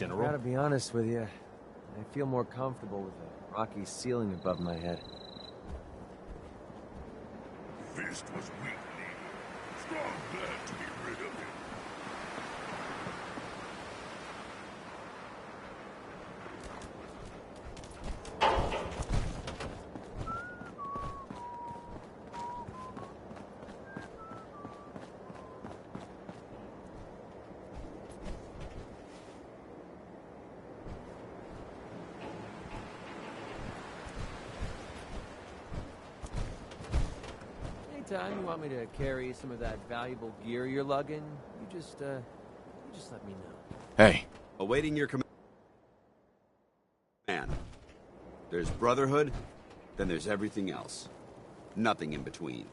General. I gotta be honest with you. I feel more comfortable with a rocky ceiling above my head. Fist was weak, leader. Strong, glad to be rid of him. Anytime you want me to carry some of that valuable gear you're lugging, you just let me know. Hey. Awaiting your command. There's Brotherhood, then there's everything else. Nothing in between.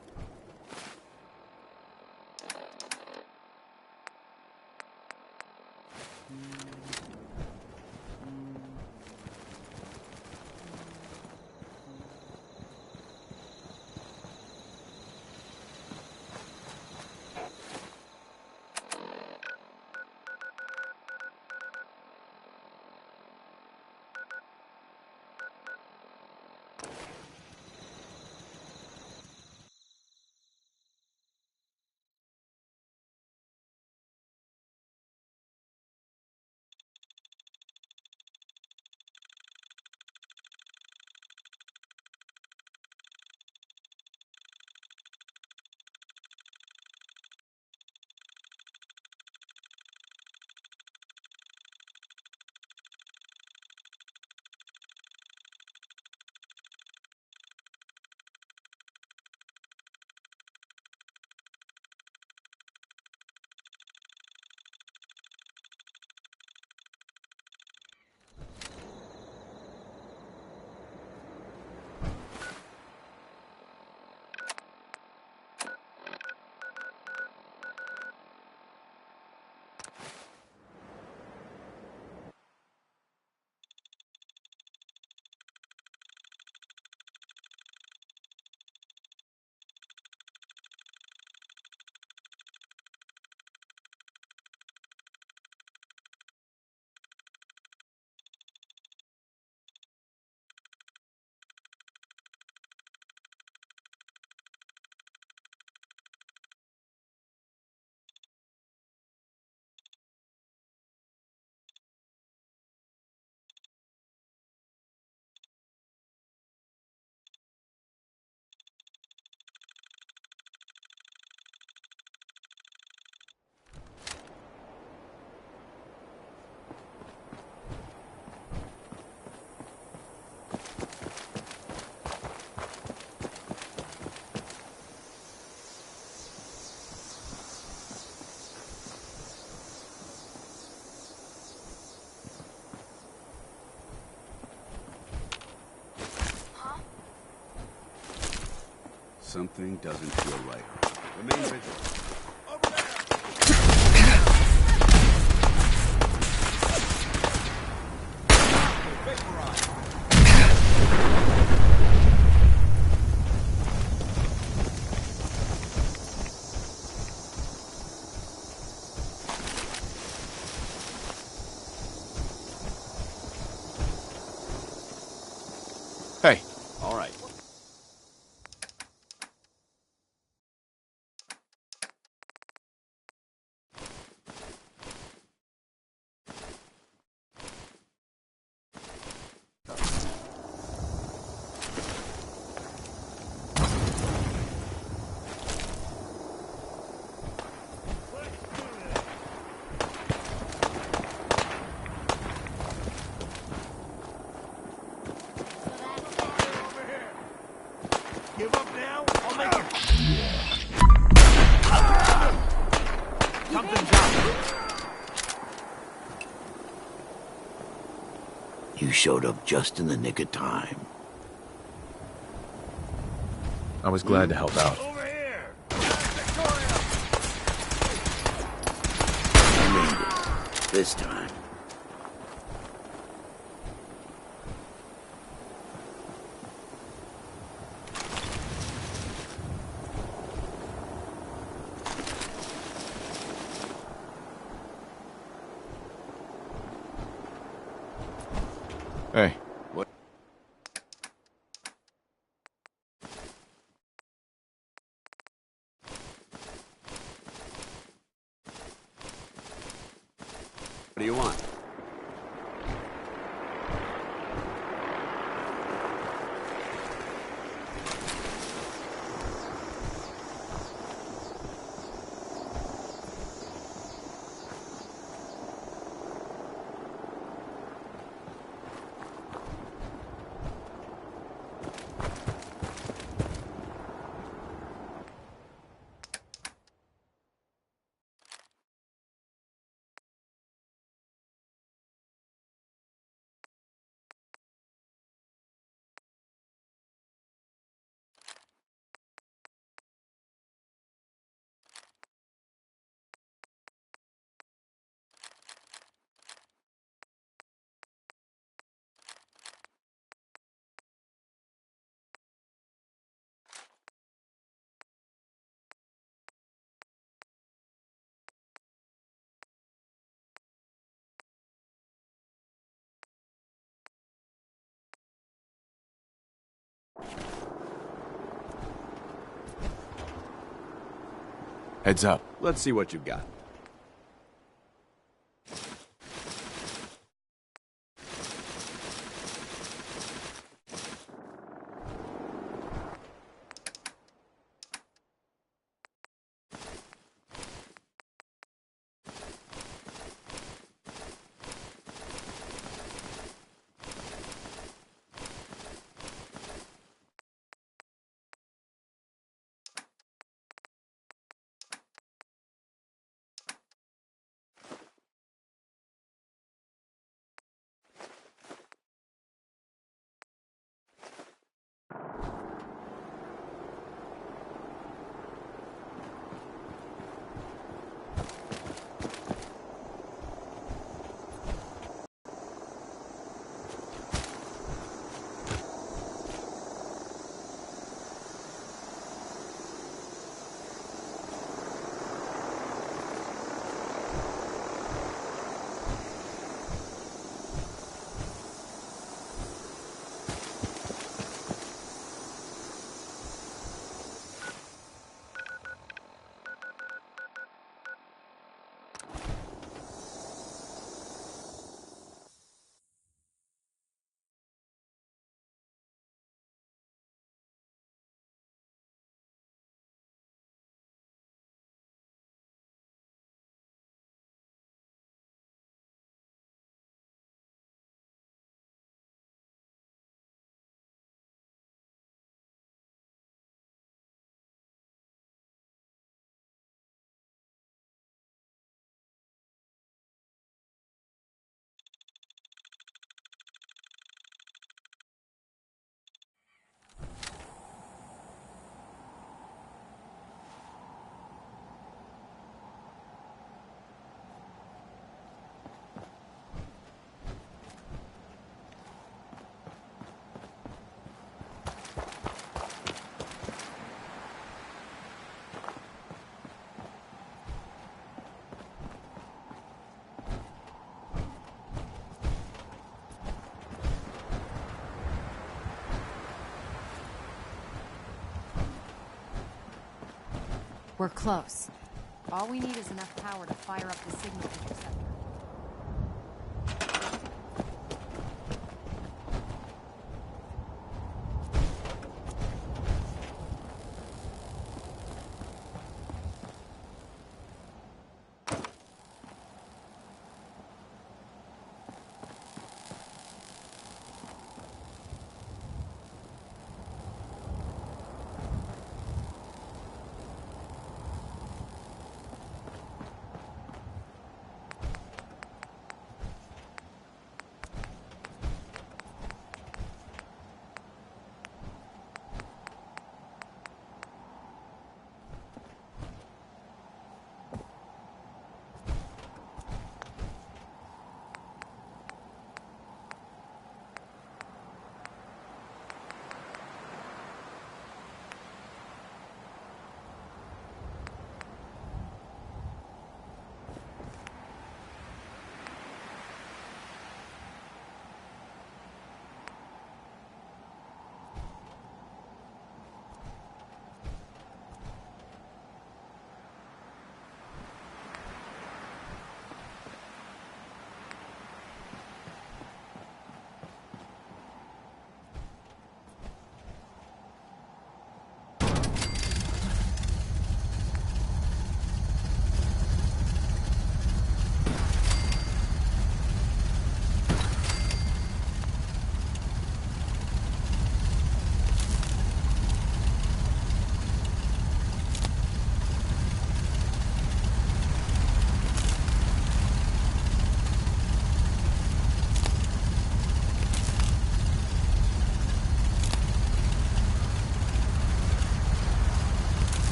Something doesn't feel right. Remain vigilant. Hey. All right. Give up now? I'll make it. Something's up. You showed up just in the nick of time. I was glad to help out. Over here! Victoria! I made it. This time. Hey. What? What do you want? Heads up. Let's see what you've got. We're close. All we need is enough power to fire up the signal interceptor.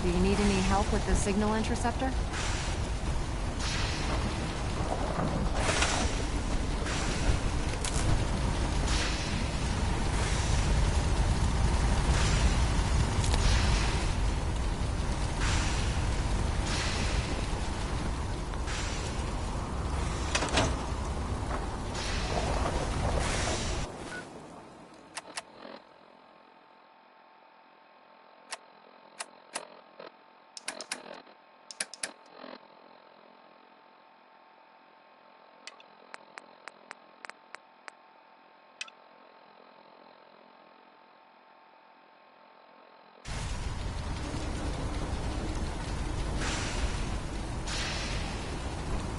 Do you need any help with the signal interceptor?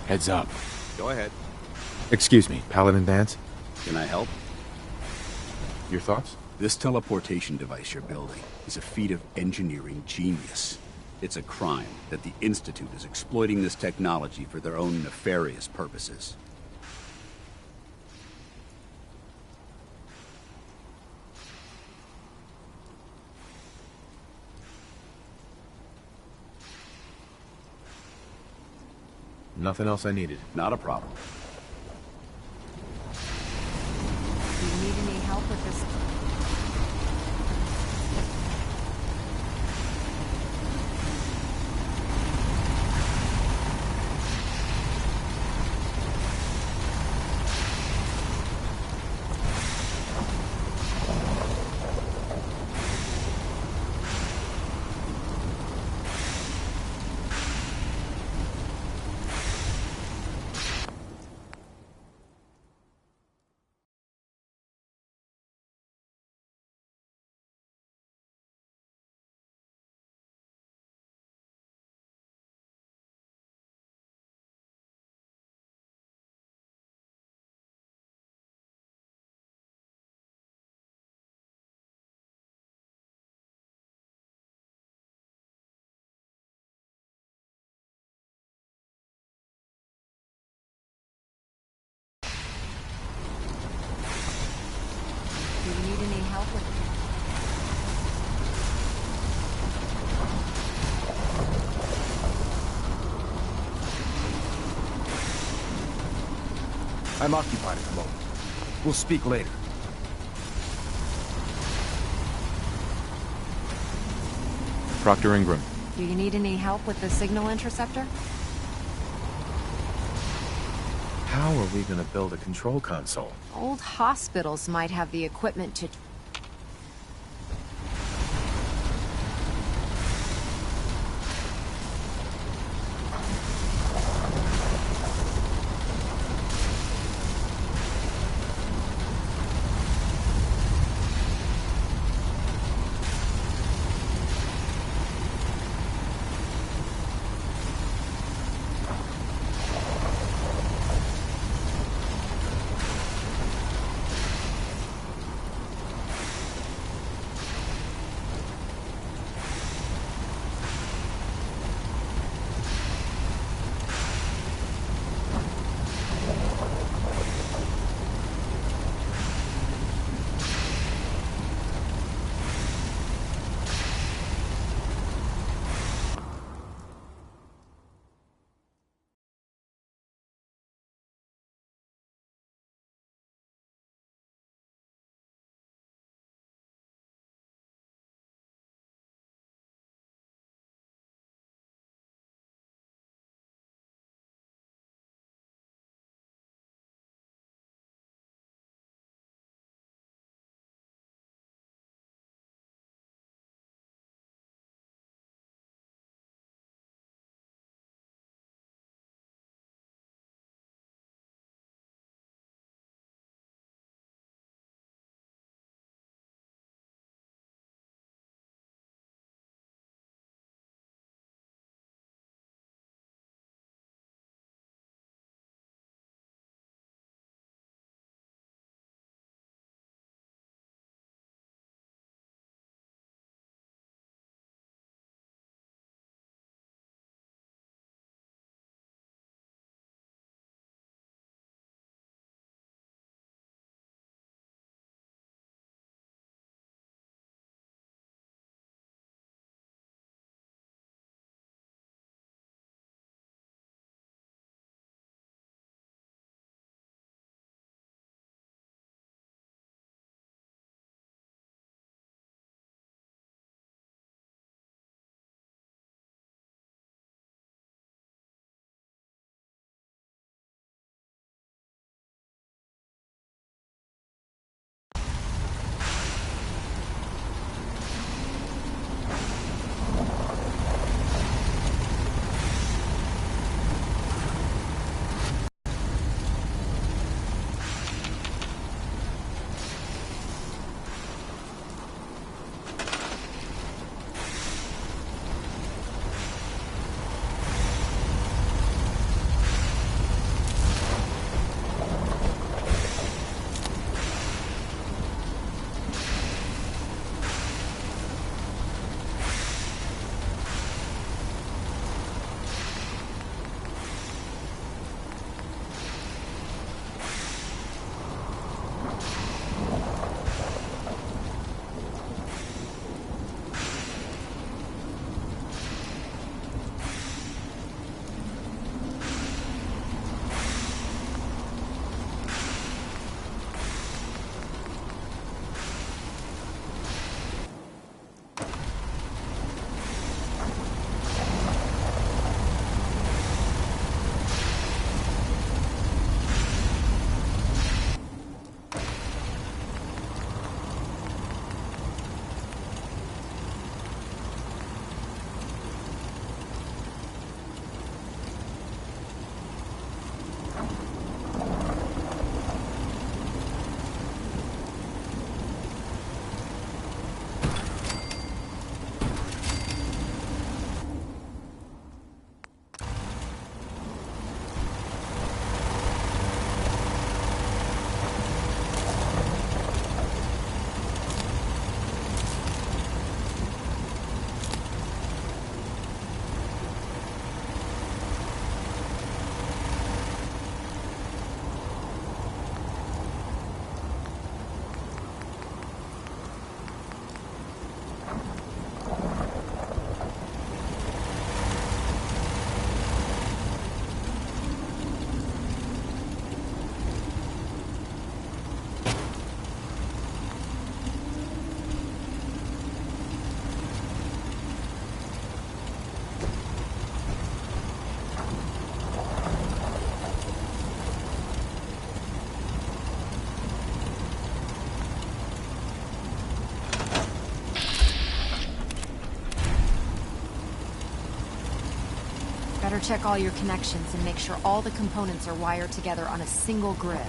Heads up. Go ahead. Excuse me, Paladin Vance. Can I help? Your thoughts? This teleportation device you're building is a feat of engineering genius. It's a crime that the Institute is exploiting this technology for their own nefarious purposes. Nothing else I needed. Not a problem. Do you need any help with this? Do you need any help with I'm occupied at the moment. We'll speak later. Proctor Ingram. Do you need any help with the signal interceptor? How are we gonna build a control console? Old hospitals might have the equipment to... Better check all your connections and make sure all the components are wired together on a single grid.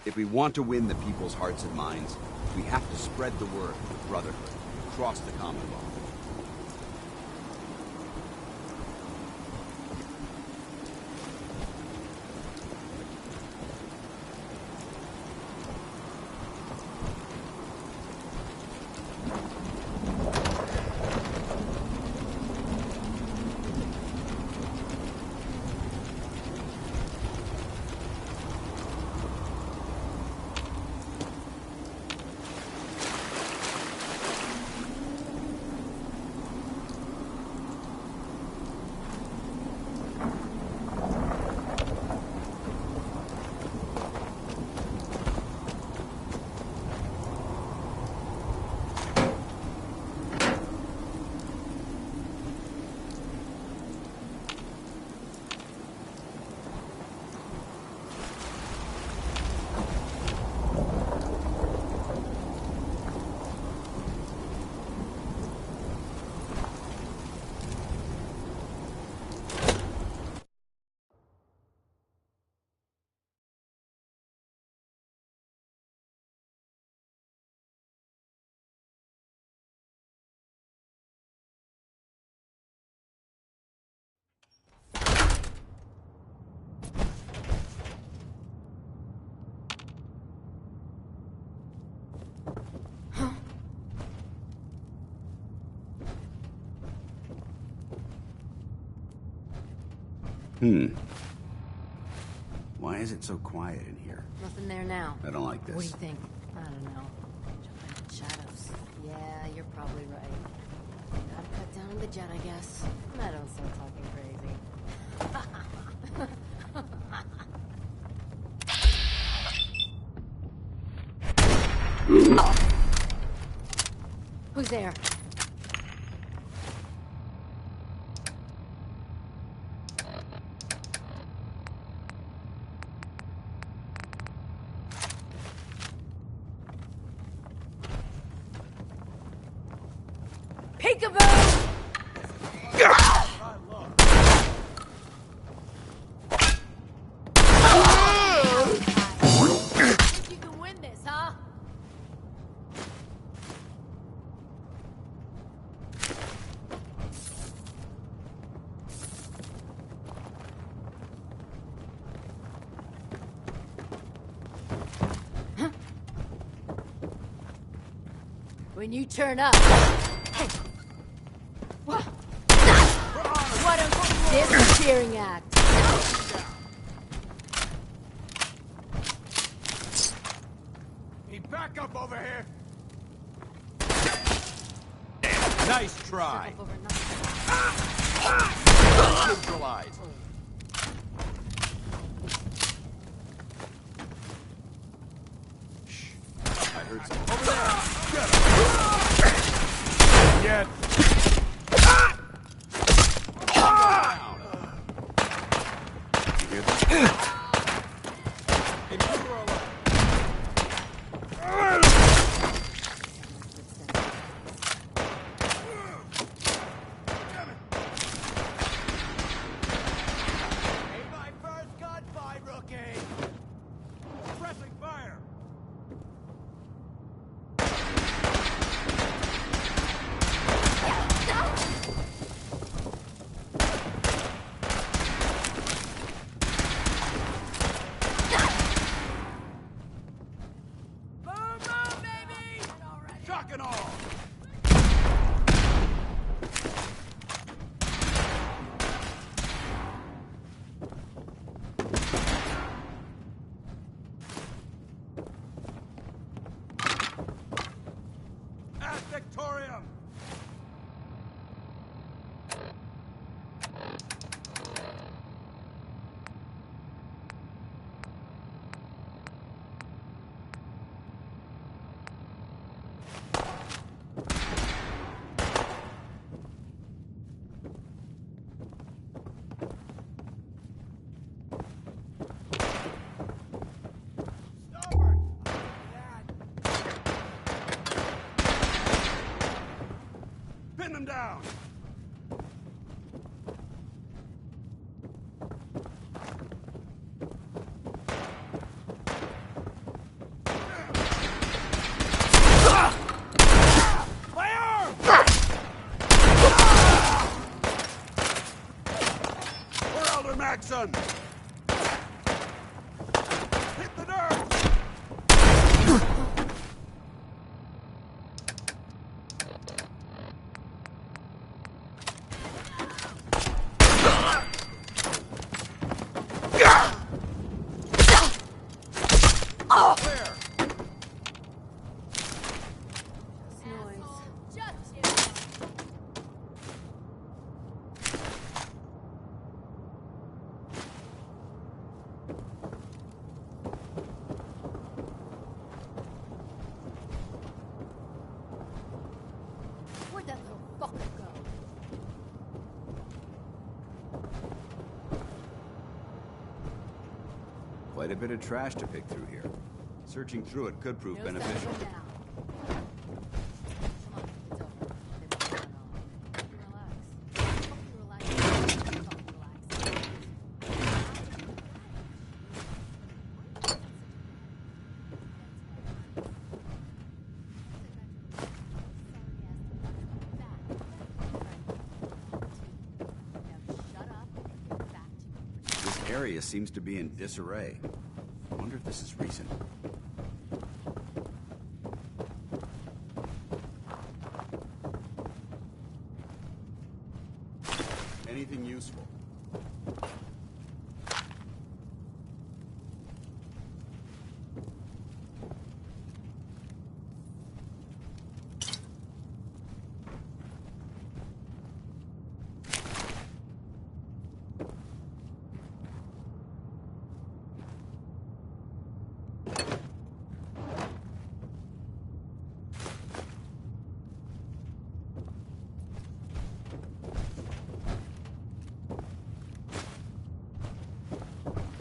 If we want to win the people's hearts and minds, we have to spread the word of brotherhood across the Commonwealth. Why is it so quiet in here? Nothing there now. I don't like this. What do you think? I don't know. Giant shadows. Yeah, you're probably right. Gotta cut down on the jet, I guess. I don't start talking crazy. Who's there? Peekaboo! Think you can win this, huh? When you turn up. What a disappearing act. Need backup over here. Nice try. Neutralized. Shh. I heard something. Over there. Get him. Where? Where'd that little fucker go? Quite a bit of trash to pick through here. Searching through it could prove beneficial. This area seems to be in disarray. I wonder if this is recent. Anything useful?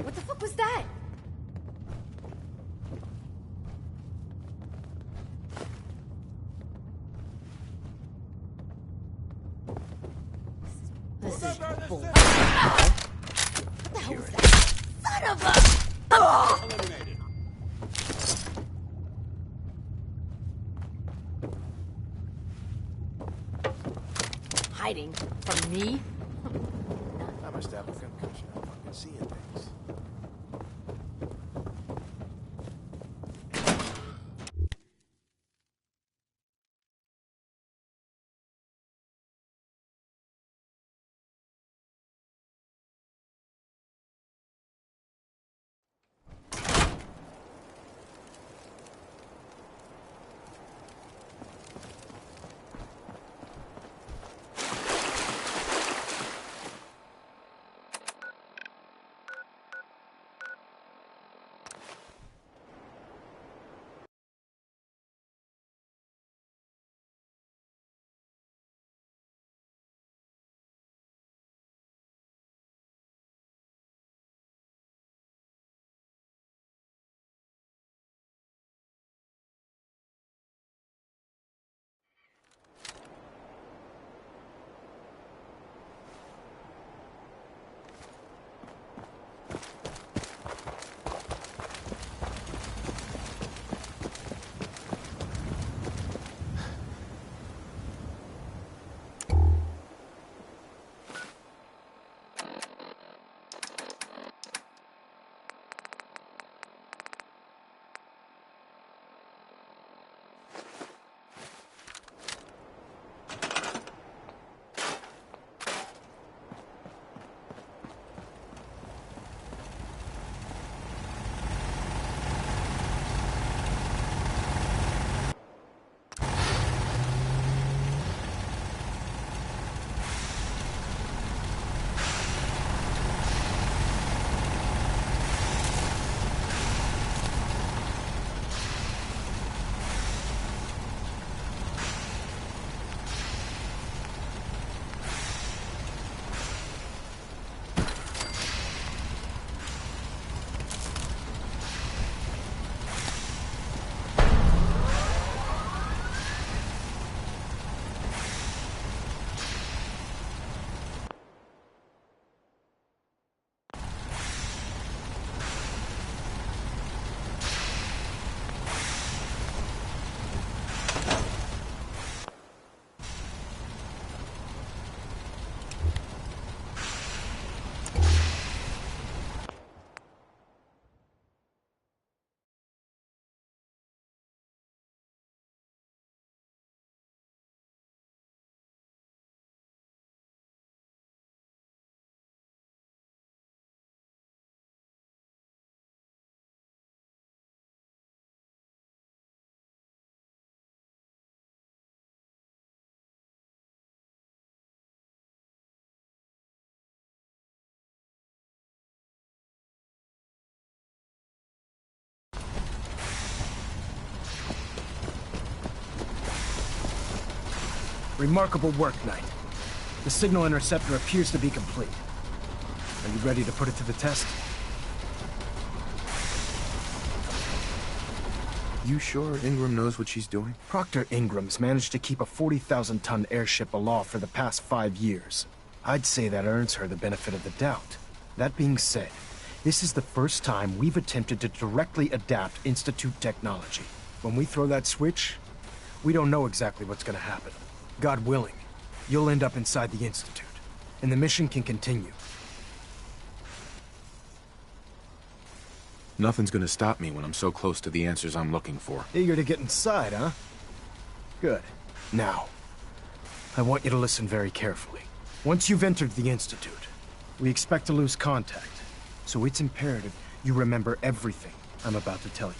What the fuck was that? This is bull. What the hell was that? Son of a... Eliminated. Hiding from me? I must have a concussion. I'm fucking seeing things. Remarkable work, Knight. The signal interceptor appears to be complete. Are you ready to put it to the test? You sure Ingram knows what she's doing? Proctor Ingram's managed to keep a 40,000-ton airship aloft for the past 5 years. I'd say that earns her the benefit of the doubt. That being said, this is the first time we've attempted to directly adapt Institute technology. When we throw that switch, we don't know exactly what's gonna happen. God willing, you'll end up inside the Institute, and the mission can continue. Nothing's gonna stop me when I'm so close to the answers I'm looking for. Eager to get inside, huh? Good. Now, I want you to listen very carefully. Once you've entered the Institute, we expect to lose contact, so it's imperative you remember everything I'm about to tell you.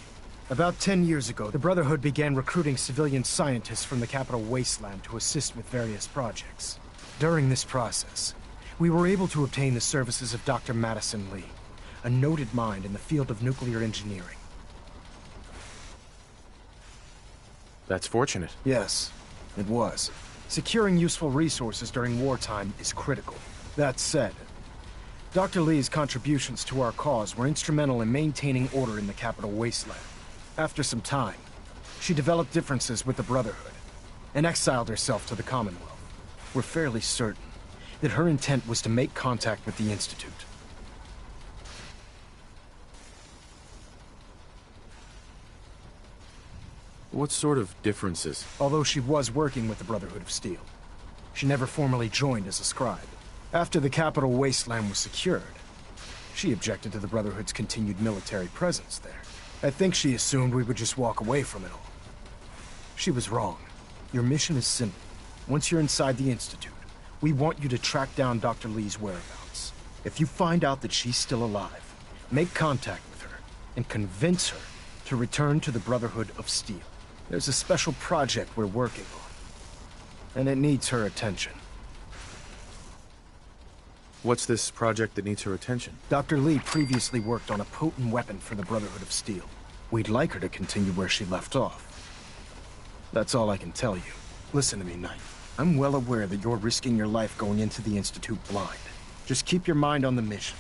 About 10 years ago, the Brotherhood began recruiting civilian scientists from the capital wasteland to assist with various projects. During this process, we were able to obtain the services of Dr. Madison Lee, a noted mind in the field of nuclear engineering. That's fortunate. Yes, it was. Securing useful resources during wartime is critical. That said, Dr. Lee's contributions to our cause were instrumental in maintaining order in the capital wasteland. After some time, she developed differences with the Brotherhood and exiled herself to the Commonwealth. We're fairly certain that her intent was to make contact with the Institute. What sort of differences? Although she was working with the Brotherhood of Steel, she never formally joined as a scribe. After the capital wasteland was secured, she objected to the Brotherhood's continued military presence there. I think she assumed we would just walk away from it all. She was wrong. Your mission is simple. Once you're inside the Institute, we want you to track down Dr. Lee's whereabouts. If you find out that she's still alive, make contact with her and convince her to return to the Brotherhood of Steel. There's a special project we're working on, and it needs her attention. What's this project that needs her attention? Dr. Lee previously worked on a potent weapon for the Brotherhood of Steel. We'd like her to continue where she left off. That's all I can tell you. Listen to me, Knight. I'm well aware that you're risking your life going into the Institute blind. Just keep your mind on the mission,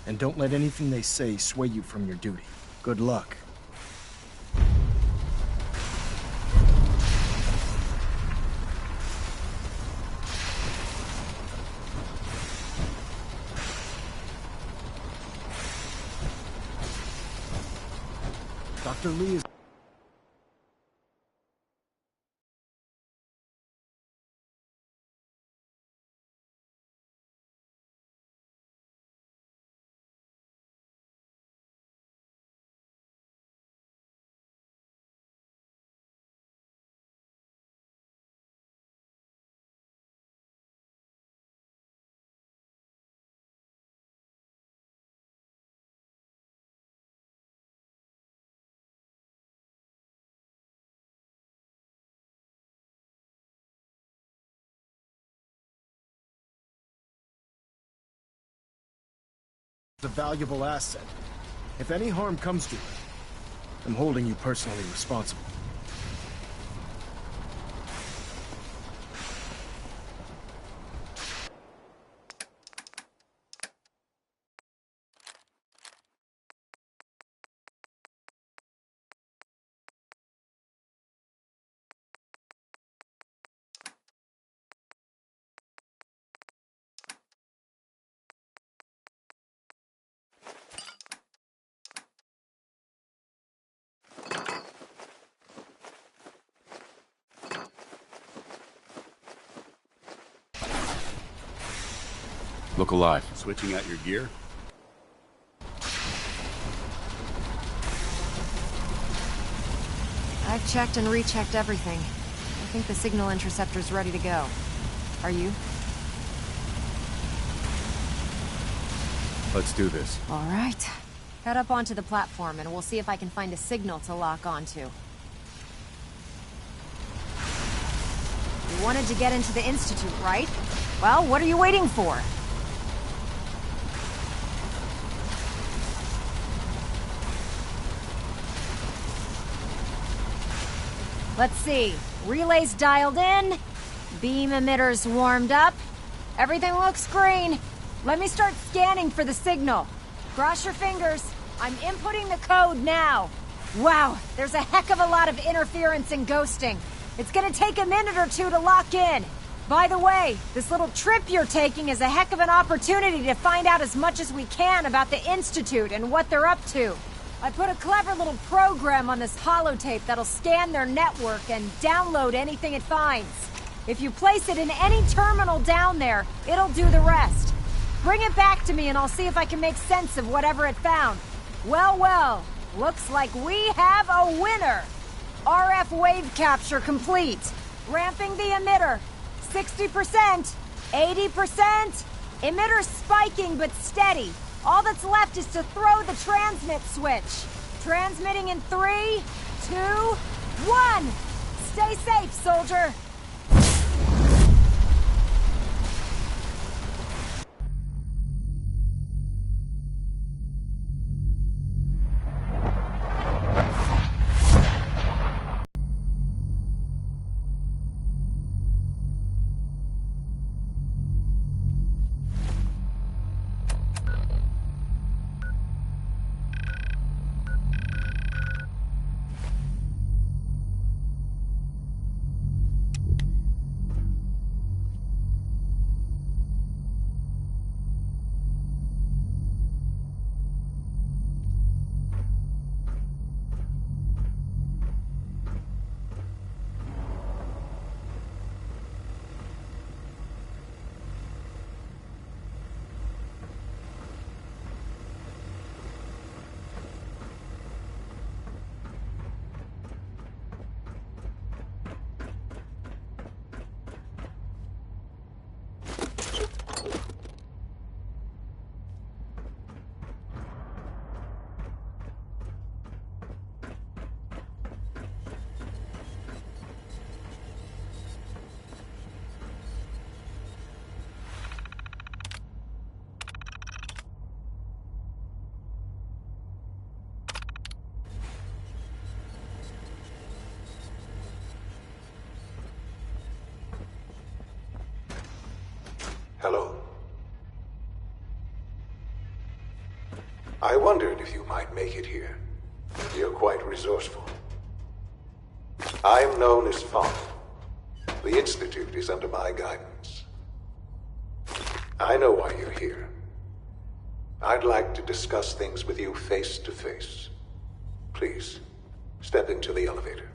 and don't let anything they say sway you from your duty. Good luck. Dr. Lee is... a valuable asset. If any harm comes to her, I'm holding you personally responsible. Look alive. Switching out your gear? I've checked and rechecked everything. I think the signal interceptor's ready to go. Are you? Let's do this. All right. Head up onto the platform and we'll see if I can find a signal to lock onto. You wanted to get into the Institute, right? Well, what are you waiting for? Let's see. Relays dialed in. Beam emitters warmed up. Everything looks green. Let me start scanning for the signal. Cross your fingers. I'm inputting the code now. Wow, there's a heck of a lot of interference and ghosting. It's gonna take a minute or two to lock in. By the way, this little trip you're taking is a heck of an opportunity to find out as much as we can about the Institute and what they're up to. I put a clever little program on this holotape that'll scan their network and download anything it finds. If you place it in any terminal down there, it'll do the rest. Bring it back to me and I'll see if I can make sense of whatever it found. Well, well, looks like we have a winner. RF wave capture complete. Ramping the emitter. 60%, 80%. Emitter spiking but steady. All that's left is to throw the transmit switch. Transmitting in 3, 2, 1. Stay safe, soldier. Hello? I wondered if you might make it here. You're quite resourceful. I'm known as Fallout. The Institute is under my guidance. I know why you're here. I'd like to discuss things with you face to face. Please, step into the elevator.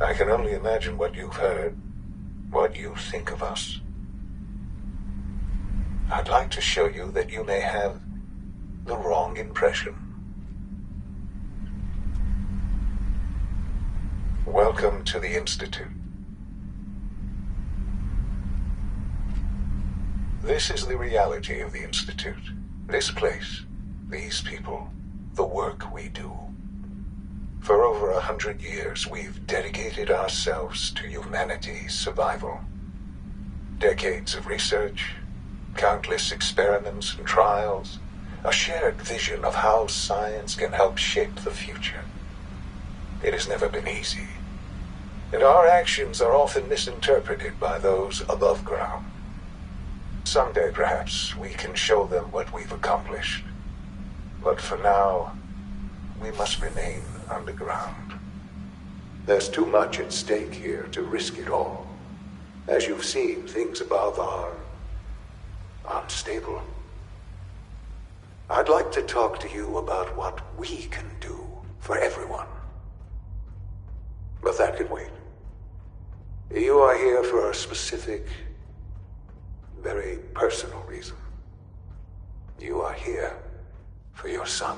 I can only imagine what you've heard, what you think of us. I'd like to show you that you may have the wrong impression. Welcome to the Institute. This is the reality of the Institute. This place, these people, the work we do. For over 100 years, we've dedicated ourselves to humanity's survival. Decades of research, countless experiments and trials, a shared vision of how science can help shape the future. It has never been easy, and our actions are often misinterpreted by those above ground. Someday, perhaps, we can show them what we've accomplished. But for now, we must remain underground. There's too much at stake here to risk it all. As you've seen, things above are unstable. I'd like to talk to you about what we can do for everyone. But that can wait. You are here for a specific, very personal reason. You are here for your son.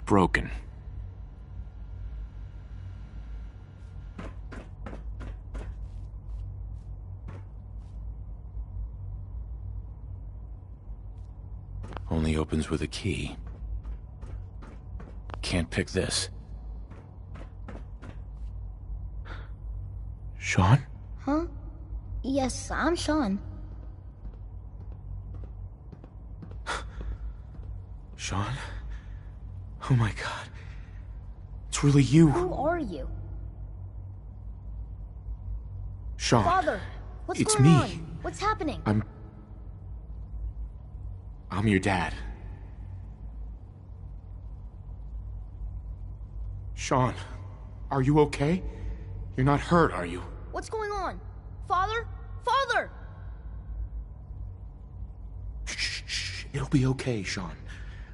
broken. Only opens with a key. Can't pick this. Sean? Huh? Yes, I'm Sean. Sean? Oh my god. It's really you. Who are you? Sean. Father, what's It's going me. on? What's happening? I'm your dad. Sean, are you okay? You're not hurt, are you? What's going on? Father? Father! Shh. It'll be okay, Sean.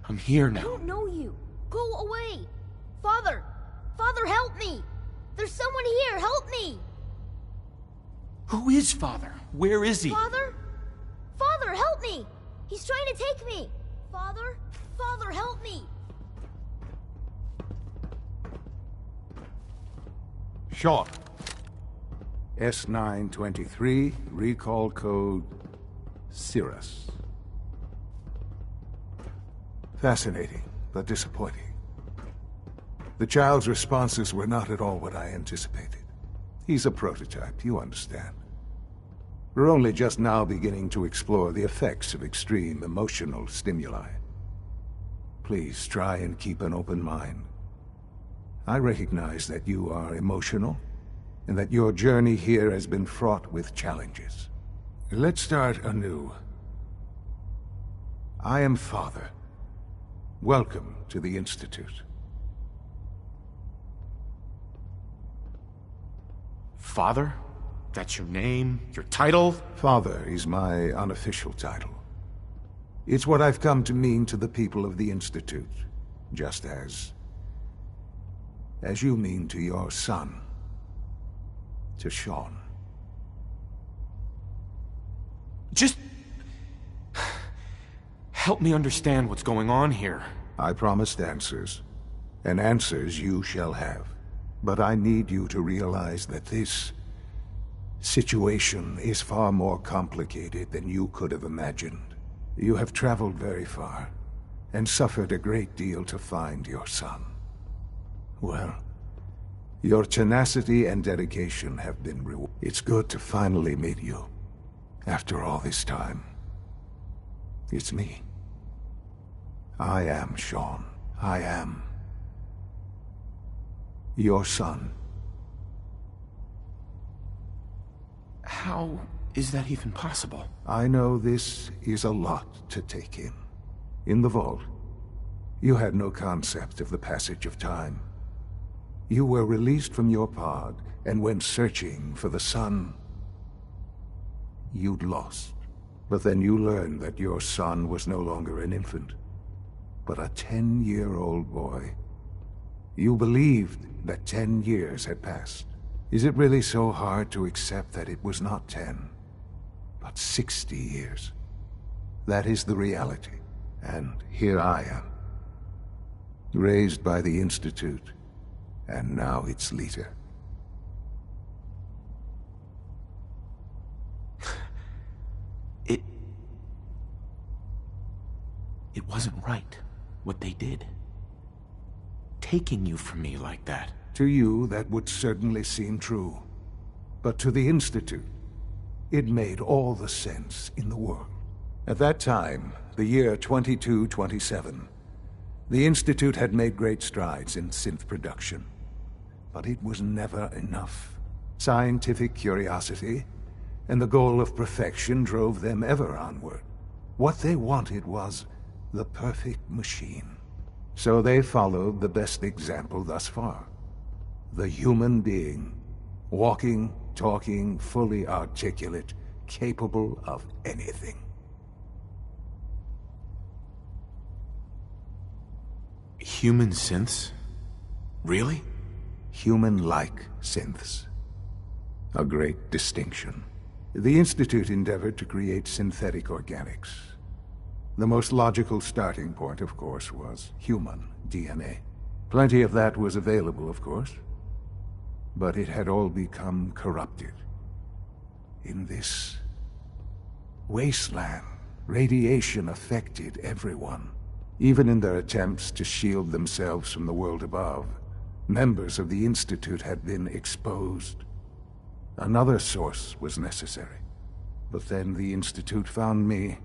I'm here I now. don't know you. Go away. Father! Father, help me! There's someone here, help me! Who is Father? Where is he? Father? Father, help me! He's trying to take me! Father? Father, help me! Sean. S923, recall code Cirrus. Fascinating, but disappointing. The child's responses were not at all what I anticipated. He's a prototype, you understand. We're only just now beginning to explore the effects of extreme emotional stimuli. Please try and keep an open mind. I recognize that you are emotional, and that your journey here has been fraught with challenges. Let's start anew. I am Father. Welcome to the Institute. Father? That's your name? Your title? Father is my unofficial title. It's what I've come to mean to the people of the Institute, just as you mean to your son, to Sean. Just help me understand what's going on here. I promised answers, and answers you shall have. But I need you to realize that this situation is far more complicated than you could have imagined. You have traveled very far, and suffered a great deal to find your son. Well, your tenacity and dedication have been rewarded. It's good to finally meet you, after all this time. It's me. I am Sean. I am your son. How is that even possible? I know this is a lot to take in. In the vault, you had no concept of the passage of time. You were released from your pod, and went searching for the son you'd lost. But then you learned that your son was no longer an infant, but a 10-year-old boy. You believed that 10 years had passed. Is it really so hard to accept that it was not 10, but 60 years? That is the reality. And here I am, raised by the Institute, and now its leader. It wasn't right, what they did. Taking you from me like that. To you, that would certainly seem true. But to the Institute, it made all the sense in the world. At that time, the year 2227, the Institute had made great strides in synth production. But it was never enough. Scientific curiosity and the goal of perfection drove them ever onward. What they wanted was the perfect machine. So they followed the best example thus far. The human being. Walking, talking, fully articulate, capable of anything. Human synths? Really? Human-like synths. A great distinction. The Institute endeavored to create synthetic organics. The most logical starting point, of course, was human DNA. Plenty of that was available, of course. But it had all become corrupted. In this wasteland, radiation affected everyone. Even in their attempts to shield themselves from the world above, members of the Institute had been exposed. Another source was necessary. But then the Institute found me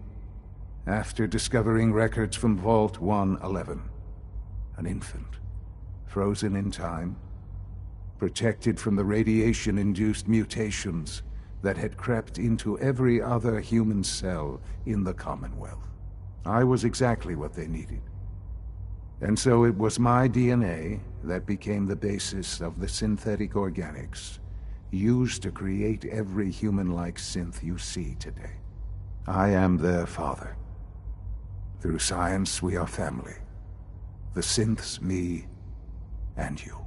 after discovering records from Vault 111. An infant, frozen in time, protected from the radiation-induced mutations that had crept into every other human cell in the Commonwealth. I was exactly what they needed. And so it was my DNA that became the basis of the synthetic organics used to create every human-like synth you see today. I am their father. Through science, we are family. The synths, me, and you.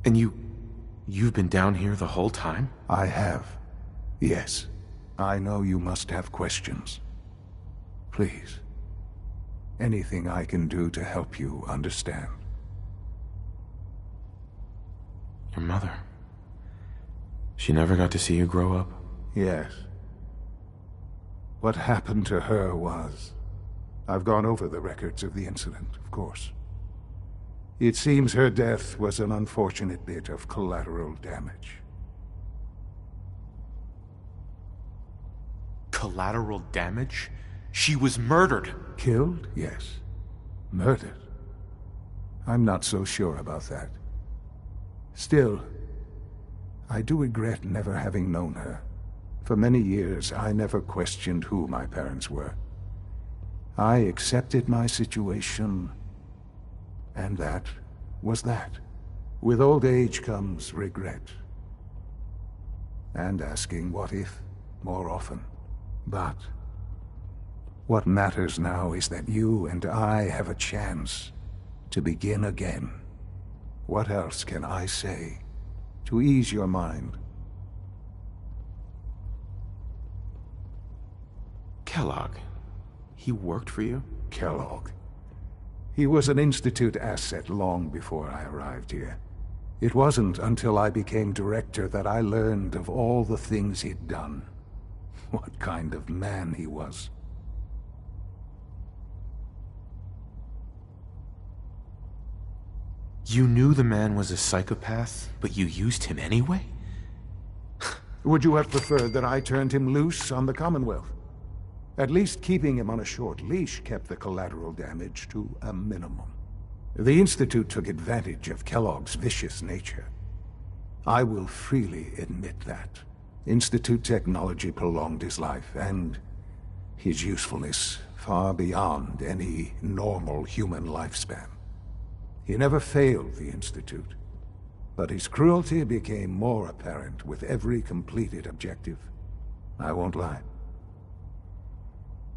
And you've been down here the whole time? I have. Yes. I know you must have questions. Please. Anything I can do to help you understand. Your mother. She never got to see you grow up? Yes. What happened to her was... I've gone over the records of the incident, of course. It seems her death was an unfortunate bit of collateral damage. Collateral damage? She was murdered. Killed? Yes. Murdered? I'm not so sure about that. Still, I do regret never having known her. For many years, I never questioned who my parents were. I accepted my situation, and that was that. With old age comes regret. And asking what if more often. But what matters now is that you and I have a chance to begin again. What else can I say to ease your mind? Kellogg. He worked for you? Kellogg. He was an Institute asset long before I arrived here. It wasn't until I became director that I learned of all the things he'd done. What kind of man he was. You knew the man was a psychopath, but you used him anyway? Would you have preferred that I turned him loose on the Commonwealth? At least keeping him on a short leash kept the collateral damage to a minimum. The Institute took advantage of Kellogg's vicious nature. I will freely admit that. Institute technology prolonged his life, and his usefulness far beyond any normal human lifespan. He never failed the Institute, but his cruelty became more apparent with every completed objective. I won't lie.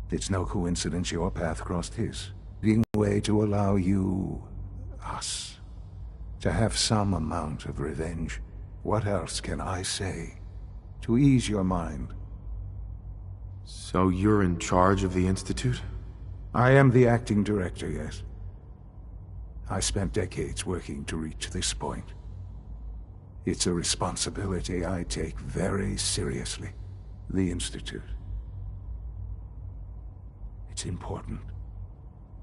It's no coincidence your path crossed his, leading the way to allow you, us, to have some amount of revenge. What else can I say to ease your mind? So you're in charge of the Institute? I am the acting director, yes. I spent decades working to reach this point. It's a responsibility I take very seriously. The Institute. It's important.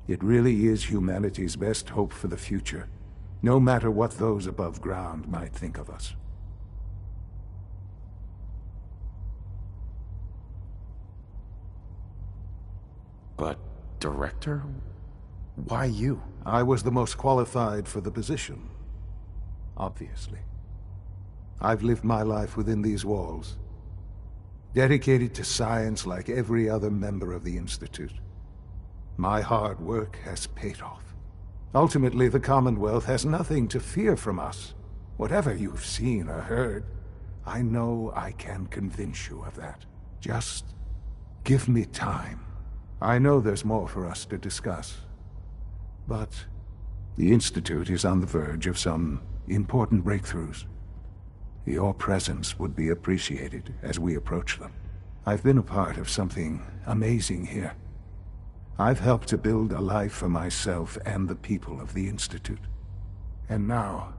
It really is humanity's best hope for the future, no matter what those above ground might think of us. But, director? Why you? I was the most qualified for the position. Obviously. I've lived my life within these walls, dedicated to science like every other member of the Institute. My hard work has paid off. Ultimately, the Commonwealth has nothing to fear from us. Whatever you've seen or heard, I know I can convince you of that. Just give me time. I know there's more for us to discuss. But the Institute is on the verge of some important breakthroughs. Your presence would be appreciated as we approach them. I've been a part of something amazing here. I've helped to build a life for myself and the people of the Institute. And now,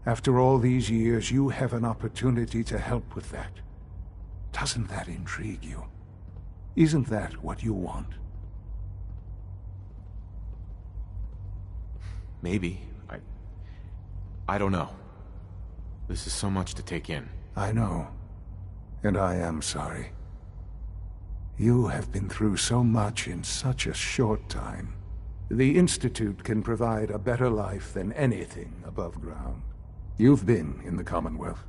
after all these years, you have an opportunity to help with that. Doesn't that intrigue you? Isn't that what you want? Maybe. I don't know. This is so much to take in. I know. And I am sorry. You have been through so much in such a short time. The Institute can provide a better life than anything above ground. You've been in the Commonwealth.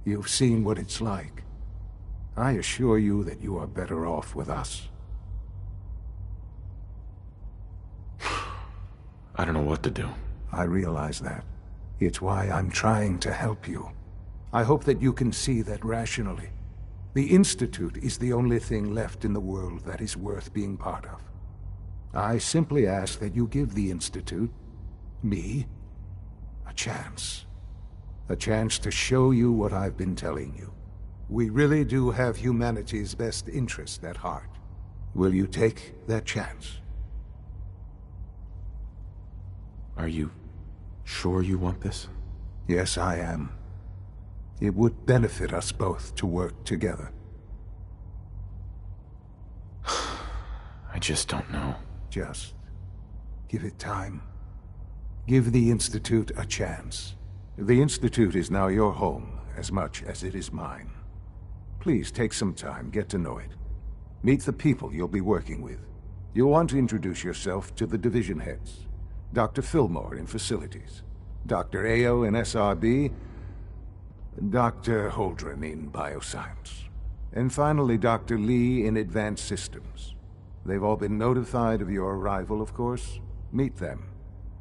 You've seen what it's like. I assure you that you are better off with us. I don't know what to do. I realize that. It's why I'm trying to help you. I hope that you can see that rationally. The Institute is the only thing left in the world that is worth being part of. I simply ask that you give the Institute, me, a chance. A chance to show you what I've been telling you. We really do have humanity's best interest at heart. Will you take that chance? Are you sure you want this? Yes, I am. It would benefit us both to work together. I just don't know. Just give it time. Give the Institute a chance. The Institute is now your home as much as it is mine. Please take some time, get to know it. Meet the people you'll be working with. You'll want to introduce yourself to the division heads. Dr. Fillmore in Facilities, Dr. Ayo in SRB, Dr. Holdren in Bioscience, and finally Dr. Lee in Advanced Systems. They've all been notified of your arrival, of course. Meet them,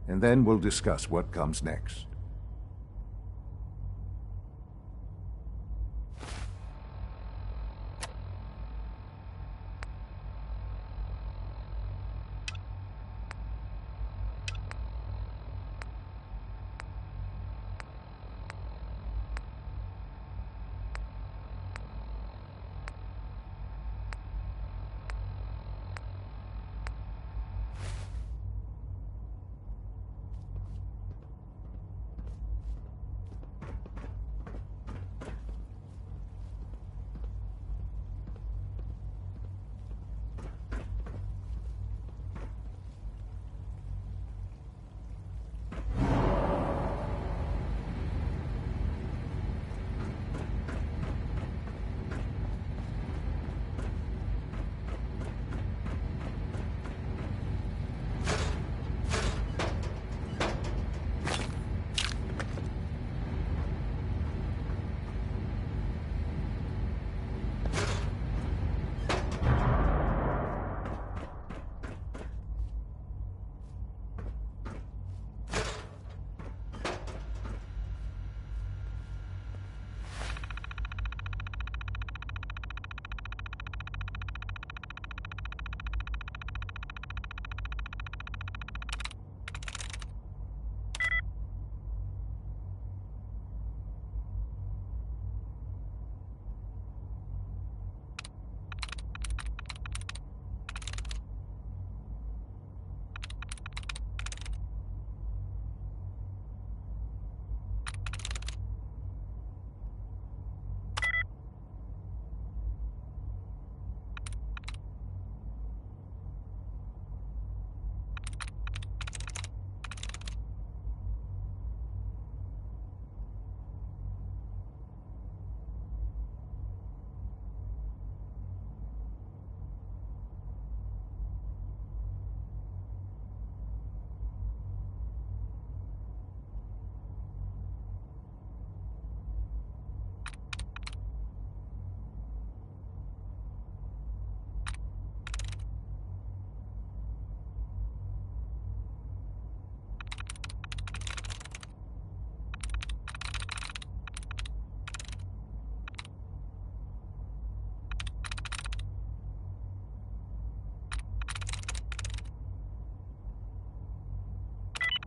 and then we'll discuss what comes next.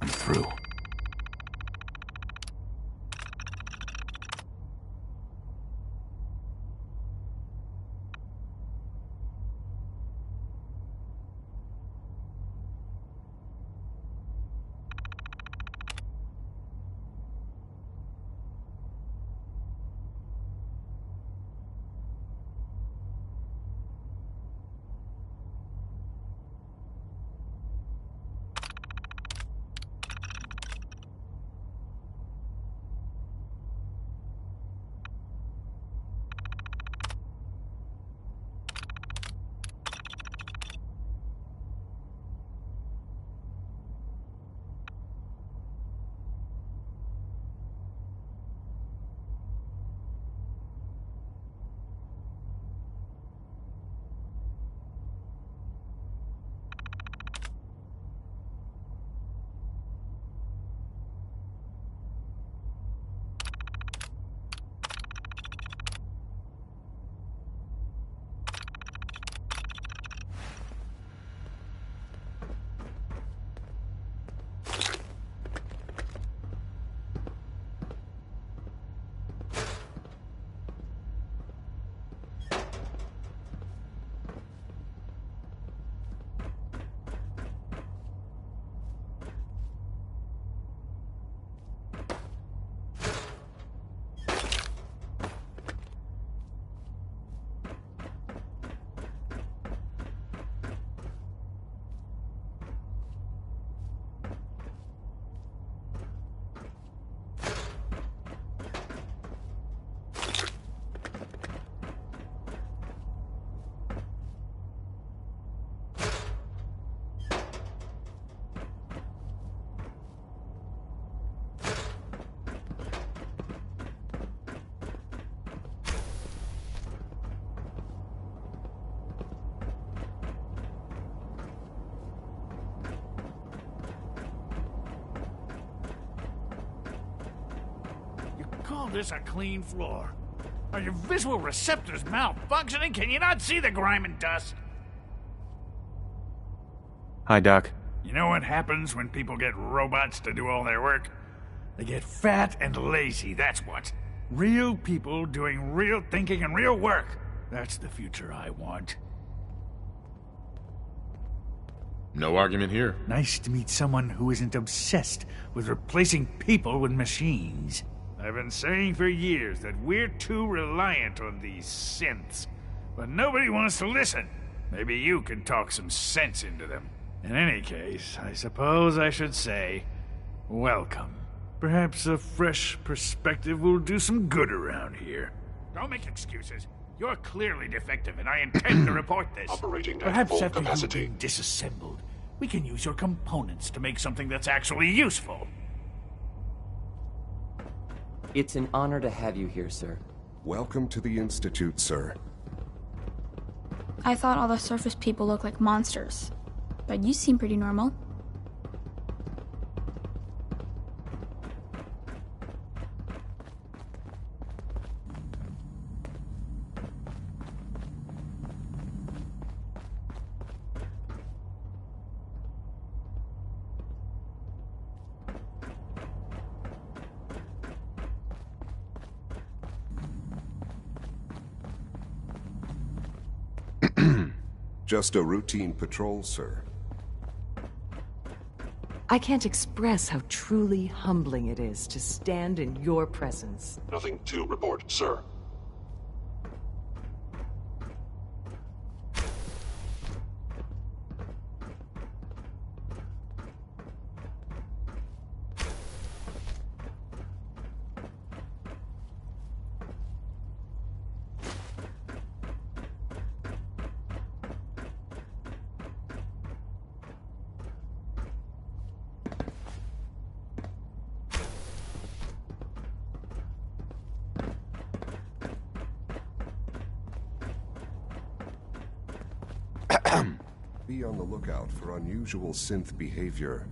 I'm through. call this a clean floor? Are your visual receptors malfunctioning? Can you not see the grime and dust? Hi, Doc. You know what happens when people get robots to do all their work? They get fat and lazy, that's what. Real people doing real thinking and real work. That's the future I want. No argument here. Nice to meet someone who isn't obsessed with replacing people with machines. I've been saying for years that we're too reliant on these synths, but nobody wants to listen. Maybe you can talk some sense into them. In any case, I suppose I should say, welcome. Perhaps a fresh perspective will do some good around here. Don't make excuses. You're clearly defective, and I intend to report this. Operating at Perhaps full after capacity. you've been disassembled, we can use your components to make something that's actually useful. It's an honor to have you here, sir. Welcome to the Institute, sir. I thought all the surface people looked like monsters, but you seem pretty normal. Just a routine patrol, sir. I can't express how truly humbling it is to stand in your presence. Nothing to report, sir. Be on the lookout for unusual synth behavior.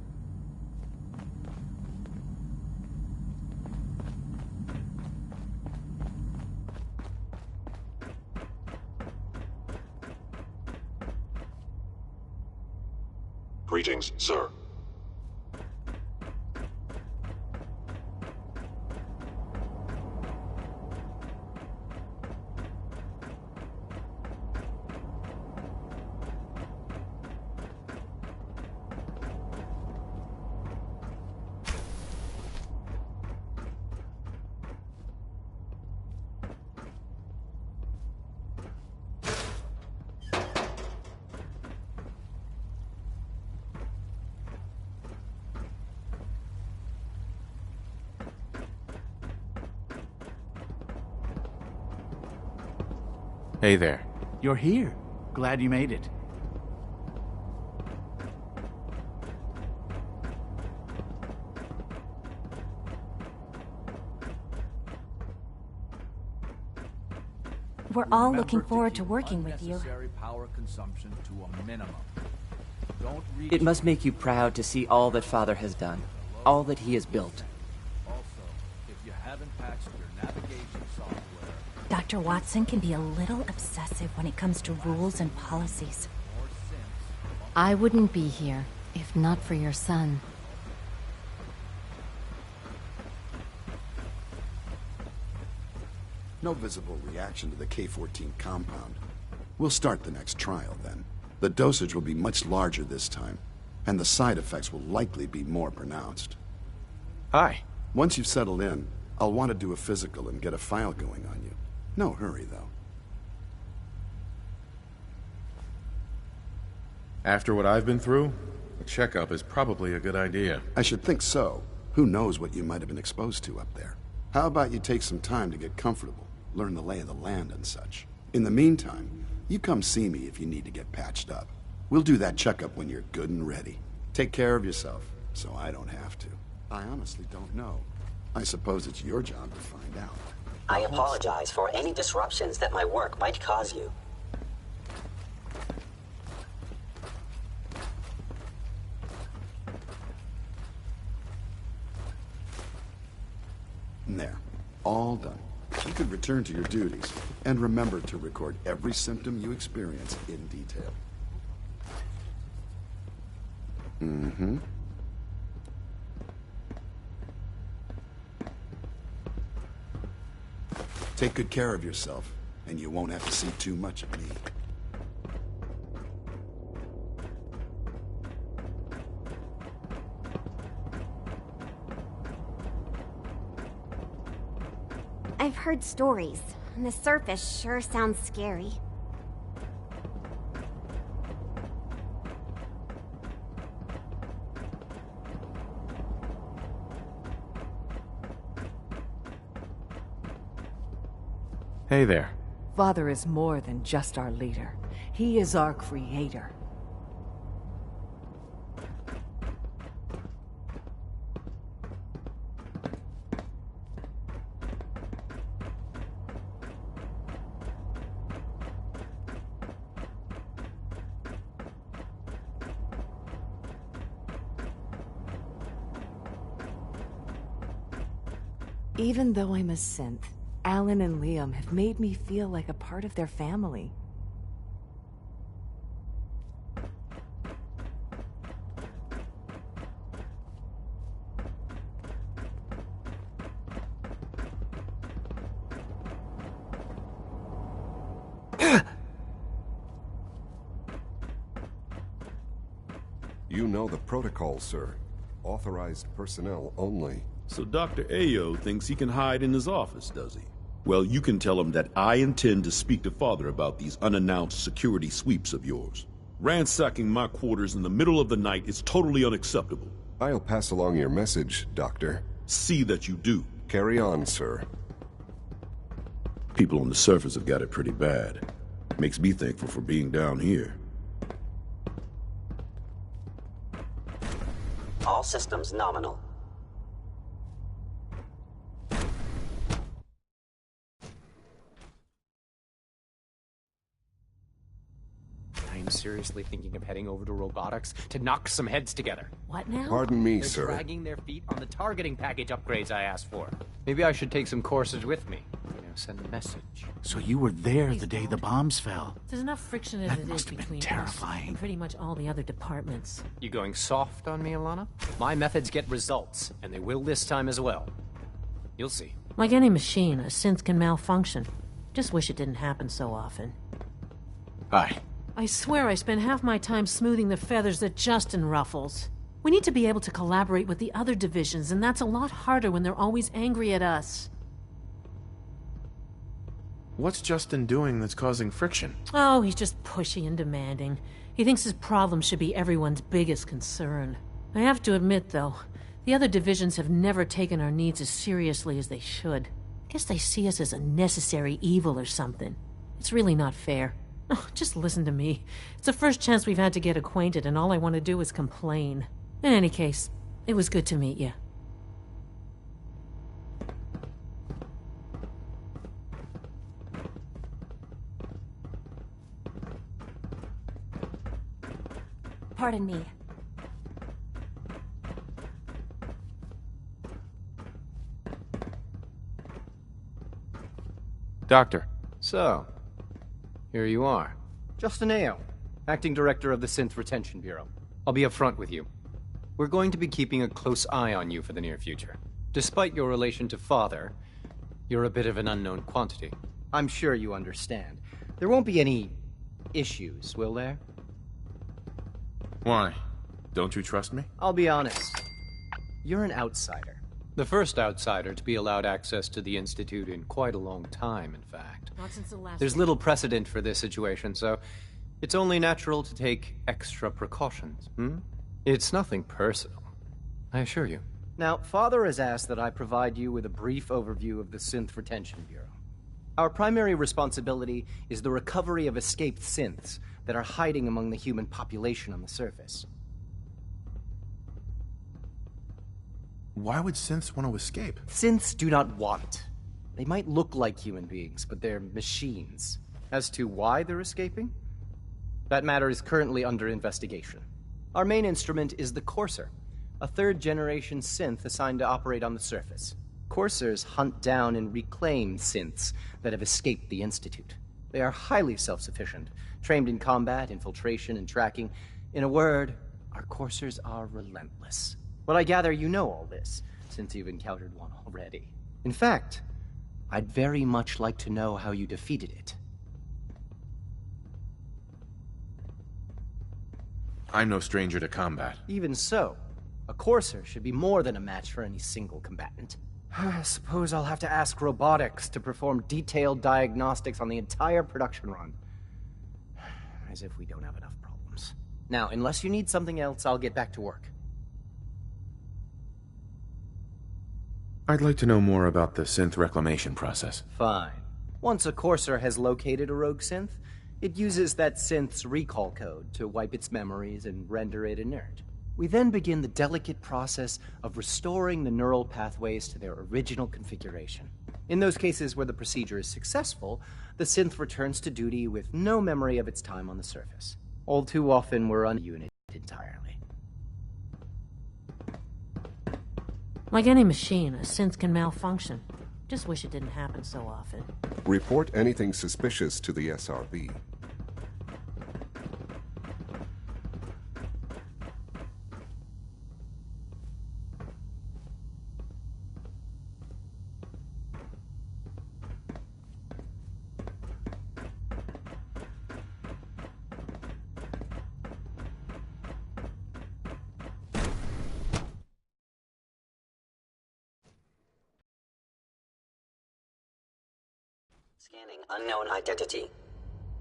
Greetings, sir. Hey there. You're here. Glad you made it. We're all looking forward to working with you. Unnecessary power consumption to a minimum. Don't reach. It must make you proud to see all that Father has done, all that he has built. Also, if you haven't patched your navigation software, Dr. Watson can be a little obsessive when it comes to rules and policies. I wouldn't be here if not for your son. No visible reaction to the K-14 compound. We'll start the next trial then. The dosage will be much larger this time, and the side effects will likely be more pronounced. Hi. Once you've settled in, I'll want to do a physical and get a file going on you. No hurry, though. After what I've been through, a checkup is probably a good idea. I should think so. Who knows what you might have been exposed to up there? How about you take some time to get comfortable, learn the lay of the land and such? In the meantime, you come see me if you need to get patched up. We'll do that checkup when you're good and ready. Take care of yourself, so I don't have to. I honestly don't know. I suppose it's your job to find out. I apologize for any disruptions that my work might cause you. There. all done, you could return to your duties and remember to record every symptom you experience in detail. Mm-hmm. Take good care of yourself, and you won't have to see too much of me. I've heard stories, and the surface sure sounds scary. Hey there. Father is more than just our leader. He is our creator. Even though I'm a synth, Alan and Liam have made me feel like a part of their family. You know the protocol, sir. Authorized personnel only. So Dr. Ayo thinks he can hide in his office, does he? Well, you can tell him that I intend to speak to Father about these unannounced security sweeps of yours. Ransacking my quarters in the middle of the night is totally unacceptable. I'll pass along your message, Doctor. See that you do. Carry on, sir. People on the surface have got it pretty bad. Makes me thankful for being down here. All systems nominal. I'm seriously thinking of heading over to robotics to knock some heads together. What now? Pardon me, They're sir. dragging their feet on the targeting package upgrades I asked for. Maybe I should take some courses with me. Send a message. So you were there the day the bombs fell. There's enough friction as That it is must have been between us terrifying. and pretty much all the other departments. You going soft on me, Alana? My methods get results, and they will this time as well. You'll see. Like any machine, a synth can malfunction. Just wish it didn't happen so often. Hi. I swear I spend half my time smoothing the feathers that Justin ruffles. We need to be able to collaborate with the other divisions, and that's a lot harder when they're always angry at us. What's Justin doing that's causing friction? Oh, he's just pushy and demanding. He thinks his problems should be everyone's biggest concern. I have to admit, though, the other divisions have never taken our needs as seriously as they should. I guess they see us as a necessary evil or something. It's really not fair. Oh, just listen to me. It's the first chance we've had to get acquainted, and all I want to do is complain. In any case, it was good to meet you. Pardon me. Doctor. So, here you are. Justin Ayo, Acting Director of the Synth Retention Bureau. I'll be upfront with you. We're going to be keeping a close eye on you for the near future. Despite your relation to Father, you're a bit of an unknown quantity. I'm sure you understand. There won't be any issues, will there? Why? Don't you trust me? I'll be honest. You're an outsider. The first outsider to be allowed access to the Institute in quite a long time, in fact. Not since the last There's little precedent for this situation, so it's only natural to take extra precautions, It's nothing personal, I assure you. Now, Father has asked that I provide you with a brief overview of the Synth Retention Bureau. Our primary responsibility is the recovery of escaped synths that are hiding among the human population on the surface. Why would synths want to escape? Synths do not want. They might look like human beings, but they're machines. As to why they're escaping? That matter is currently under investigation. Our main instrument is the Courser, a third-generation synth assigned to operate on the surface. Coursers hunt down and reclaim synths that have escaped the Institute. They are highly self-sufficient, trained in combat, infiltration, and tracking. In a word, our coursers are relentless. But I gather you know all this, since you've encountered one already. In fact, I'd very much like to know how you defeated it. I'm no stranger to combat. Even so, a courser should be more than a match for any single combatant. I suppose I'll have to ask robotics to perform detailed diagnostics on the entire production run. As if we don't have enough problems. Now, unless you need something else, I'll get back to work. I'd like to know more about the synth reclamation process. Fine. Once a courser has located a rogue synth, it uses that synth's recall code to wipe its memories and render it inert. We then begin the delicate process of restoring the neural pathways to their original configuration. In those cases where the procedure is successful, the synth returns to duty with no memory of its time on the surface. All too often, we're ununited entirely. Like any machine, a synth can malfunction. Just wish it didn't happen so often. Report anything suspicious to the SRB. Scanning unknown identity.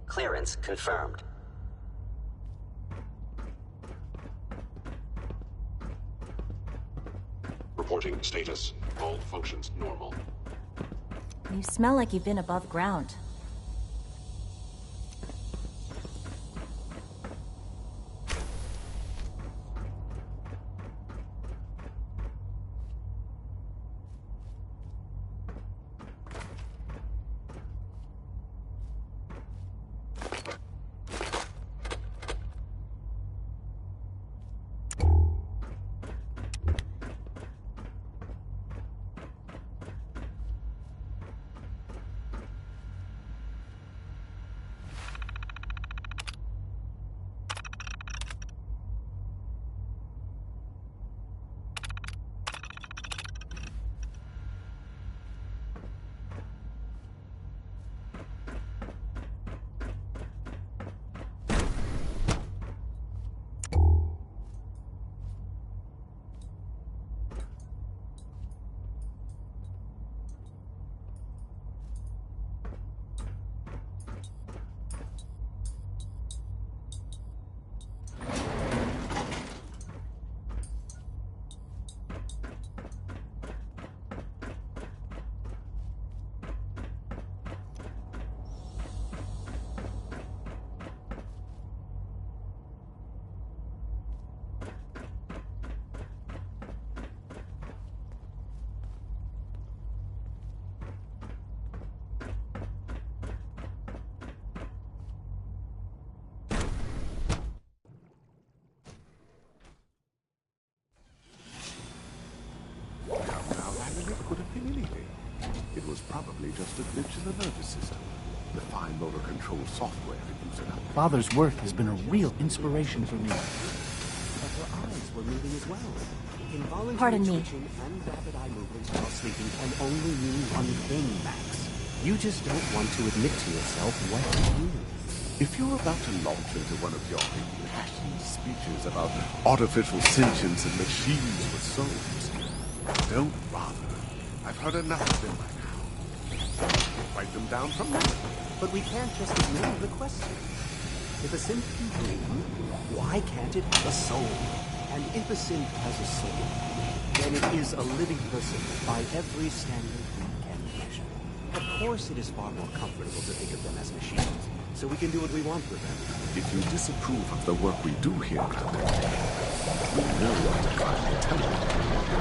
Clearance confirmed. Reporting status. All functions normal. You smell like you've been above ground. Could have been anything. It was probably just a glitch in the nervous system. The fine motor control software it used it up. Father's work has been a real inspiration for me. But her eyes were moving as well. Involuntary Pardon me. twitching and rapid eye movements while sleeping can only mean one thing, Max. You just don't want to admit to yourself what it is. If you're about to launch into one of your impassioned speeches about artificial sentience and machines with souls, don't bother. I've heard enough of them by now. Write them down from memory. But we can't just ignore the question. If a synth can dream, why can't it have a soul? And if a synth has a soul, then it is a living person by every standard we can measure. Of course it is far more comfortable to think of them as machines, so we can do what we want with them. If you disapprove of the work we do here, Captain, we know what to try to tell you.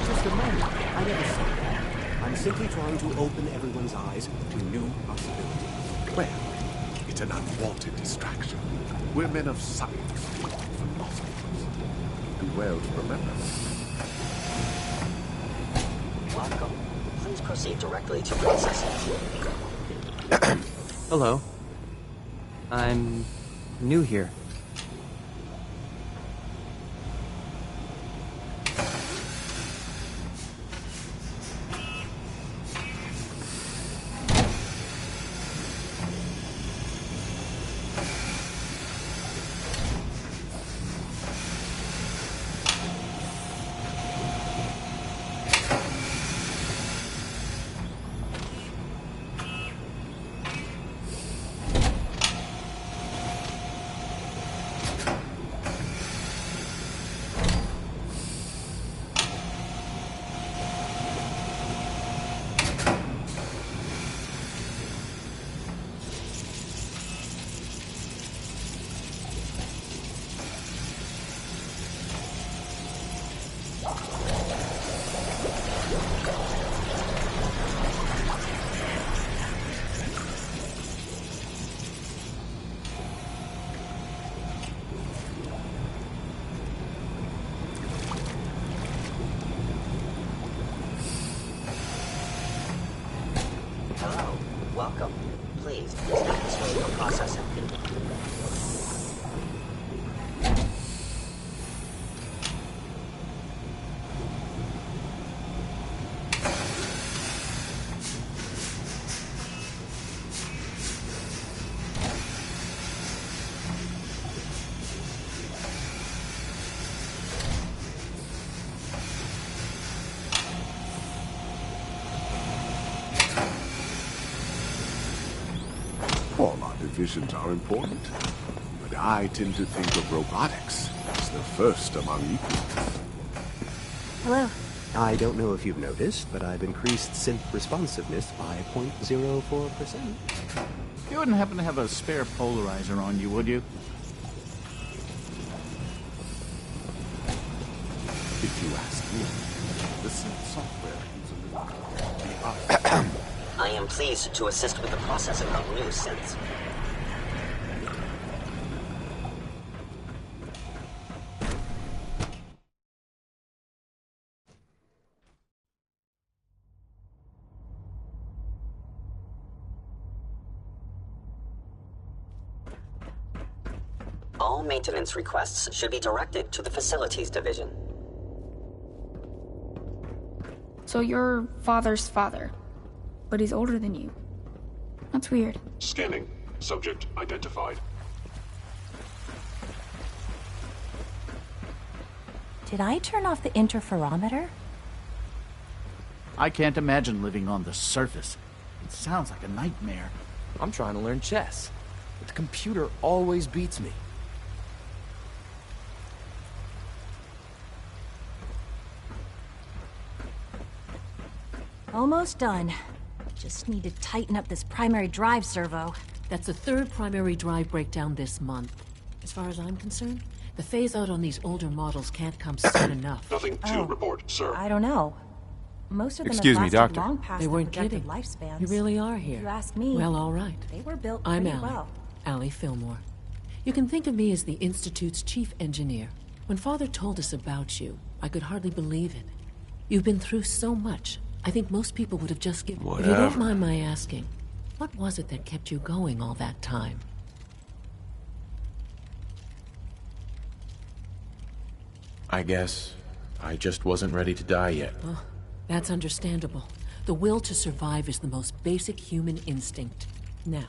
Just a moment. I never said that. I'm simply trying to open everyone's eyes to new possibilities. Well, it's an unwanted distraction. We're men of science, philosophers. Do well to remember. Welcome. please proceed directly to processing. Hello. I'm new here. Hello. Welcome. Please, step this way for processing. All our divisions are important, but I tend to think of robotics as the first among equals. Hello. I don't know if you've noticed, but I've increased synth responsiveness by 0.04%. You wouldn't happen to have a spare polarizer on you, would you? If you ask me, the synth software is a little... I am pleased to assist with the processing of new synths. All maintenance requests should be directed to the Facilities Division. So you're father's father, but he's older than you. That's weird. Scanning. Subject identified. Did I turn off the interferometer? I can't imagine living on the surface. It sounds like a nightmare. I'm trying to learn chess, but the computer always beats me. Almost done. Just need to tighten up this primary drive servo. That's the third primary drive breakdown this month. As far as I'm concerned, the phase-out on these older models can't come soon enough. Nothing to report, sir. I don't know. Most of them Excuse have me, lasted Doctor. long past They their weren't projected kidding. lifespans. You really are here. If you ask me. Well, all right. They were built I'm pretty Allie. well. Allie Fillmore. You can think of me as the Institute's chief engineer. When Father told us about you, I could hardly believe it. You've been through so much. I think most people would have just given... If you don't mind my asking, what was it that kept you going all that time? I guess I just wasn't ready to die yet. Oh, that's understandable. The will to survive is the most basic human instinct. Now,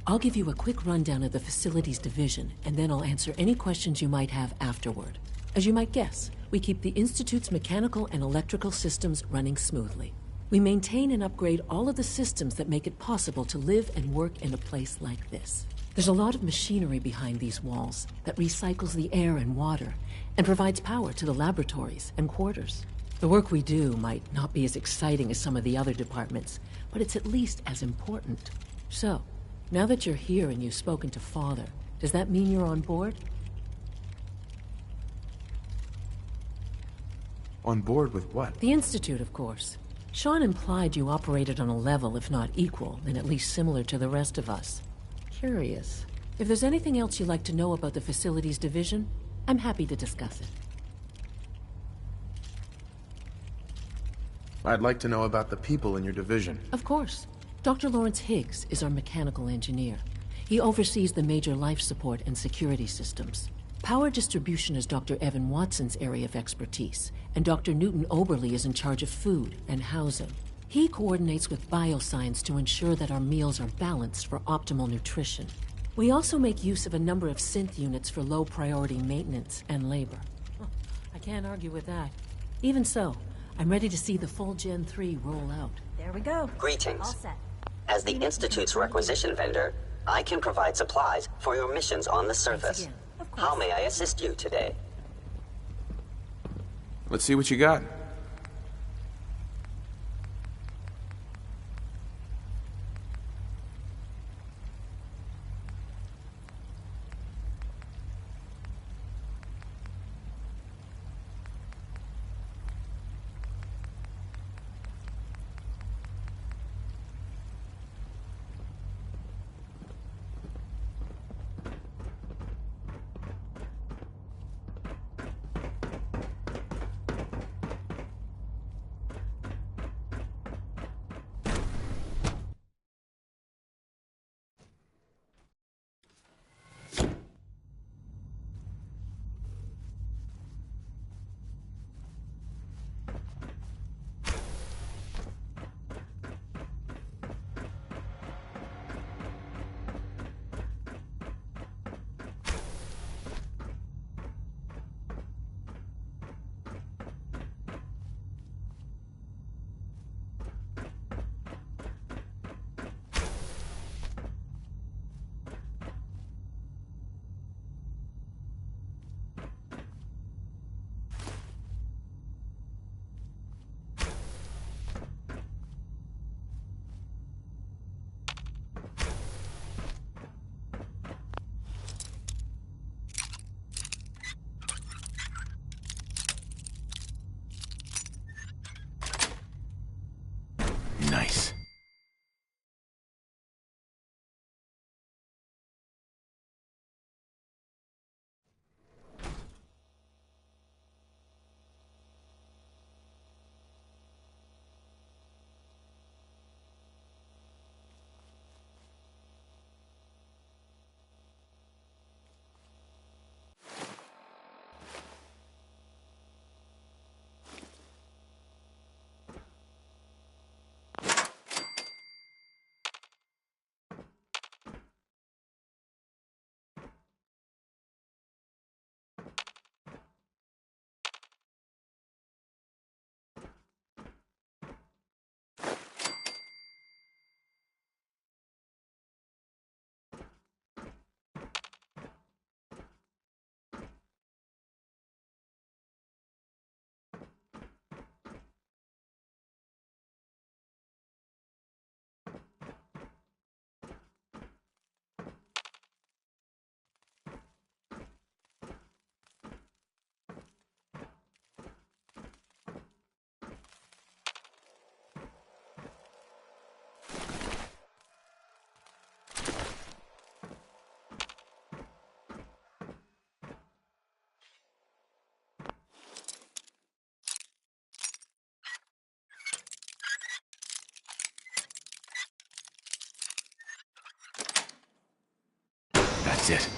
I'll give you a quick rundown of the Facilities Division, and then I'll answer any questions you might have afterward. As you might guess, we keep the Institute's mechanical and electrical systems running smoothly. We maintain and upgrade all of the systems that make it possible to live and work in a place like this. There's a lot of machinery behind these walls that recycles the air and water and provides power to the laboratories and quarters. The work we do might not be as exciting as some of the other departments, but it's at least as important. So, now that you're here and you've spoken to Father, does that mean you're on board? On board with what? The Institute, of course. Sean implied you operated on a level, if not equal, then at least similar to the rest of us. Curious. If there's anything else you'd like to know about the Facilities Division, I'm happy to discuss it. I'd like to know about the people in your division. Of course. Dr. Lawrence Higgs is our mechanical engineer. He oversees the major life support and security systems. Power distribution is Dr. Evan Watson's area of expertise, and Dr. Newton Oberly is in charge of food and housing. He coordinates with bioscience to ensure that our meals are balanced for optimal nutrition. We also make use of a number of synth units for low-priority maintenance and labor. I can't argue with that. Even so, I'm ready to see the full Gen 3 roll out. There we go. Greetings. All set. As the Institute's requisition vendor, I can provide supplies for your missions on the surface. How may I assist you today? Let's see what you got. Nice. That's it.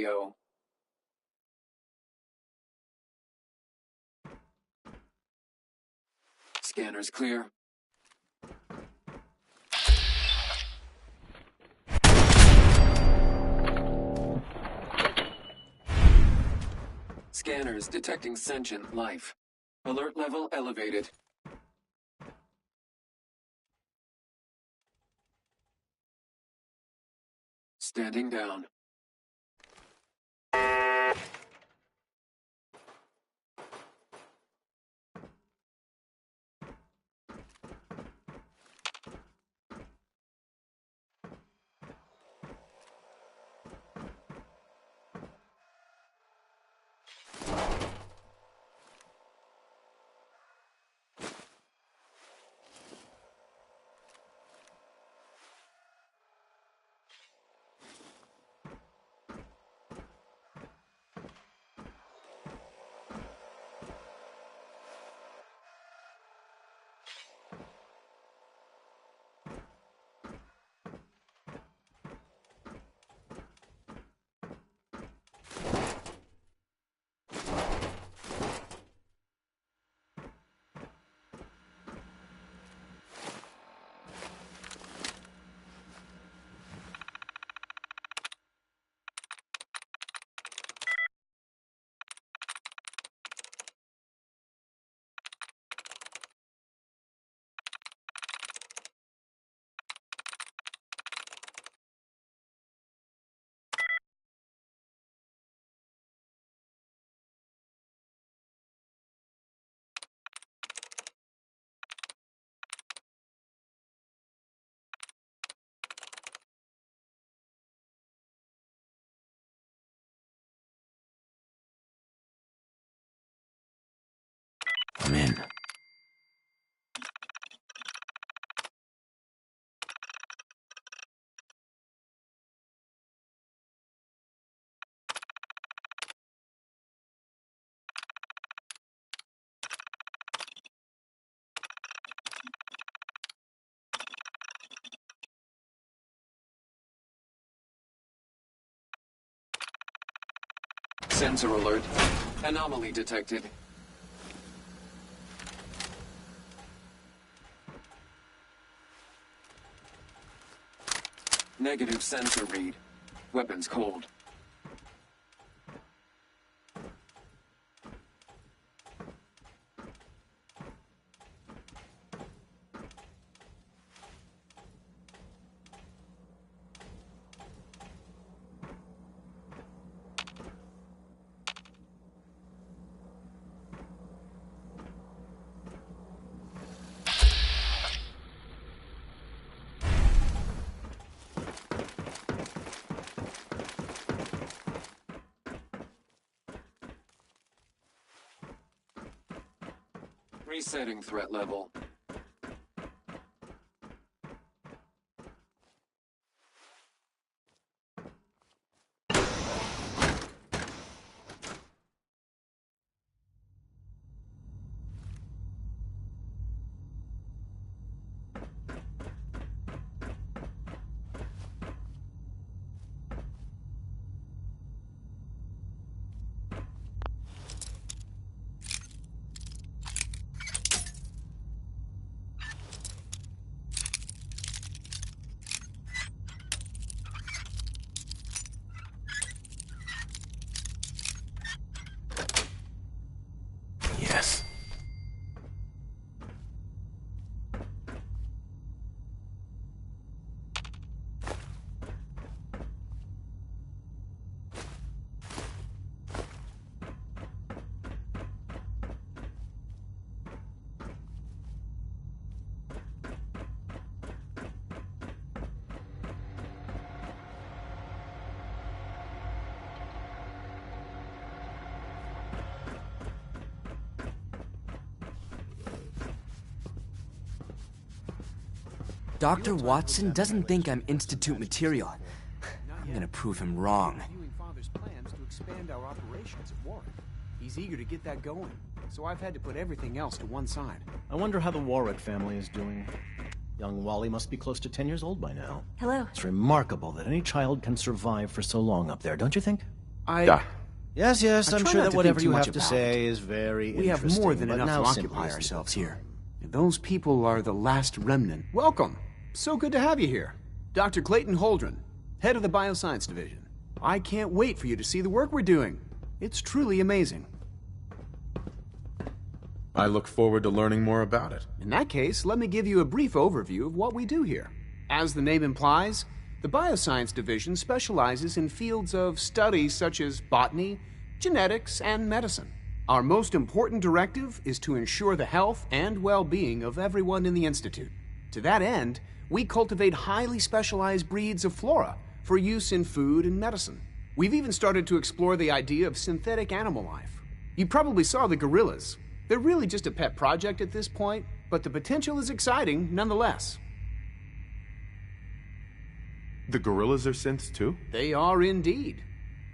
go. Scanner's clear. Scanners detecting sentient life. Alert level elevated. Standing down. I'm in. Sensor alert. Anomaly detected. Negative sensor read. Weapons cold. Resetting threat level. Yes. Dr. Watson doesn't think I'm Institute material. I'm gonna prove him wrong. Reviewing Father's plans to expand our operations at Warwick. He's eager to get that going, so I've had to put everything else to one side. I wonder how the Warwick family is doing. Young Wally must be close to 10 years old by now. Hello. It's remarkable that any child can survive for so long up there, don't you think? Yes, I I'm try sure not that to whatever think you too have much to about say is very We have interesting. more than but enough now to simply occupy listen to ourselves the here. Those people are the last remnant. Welcome. So good to have you here. Dr. Clayton Holdren, head of the Bioscience Division. I can't wait for you to see the work we're doing. It's truly amazing. I look forward to learning more about it. In that case, let me give you a brief overview of what we do here. As the name implies, the Bioscience Division specializes in fields of study such as botany, genetics, and medicine. Our most important directive is to ensure the health and well-being of everyone in the Institute. To that end, we cultivate highly specialized breeds of flora for use in food and medicine. We've even started to explore the idea of synthetic animal life. You probably saw the gorillas. They're really just a pet project at this point, but the potential is exciting nonetheless. The gorillas are synths too? They are indeed.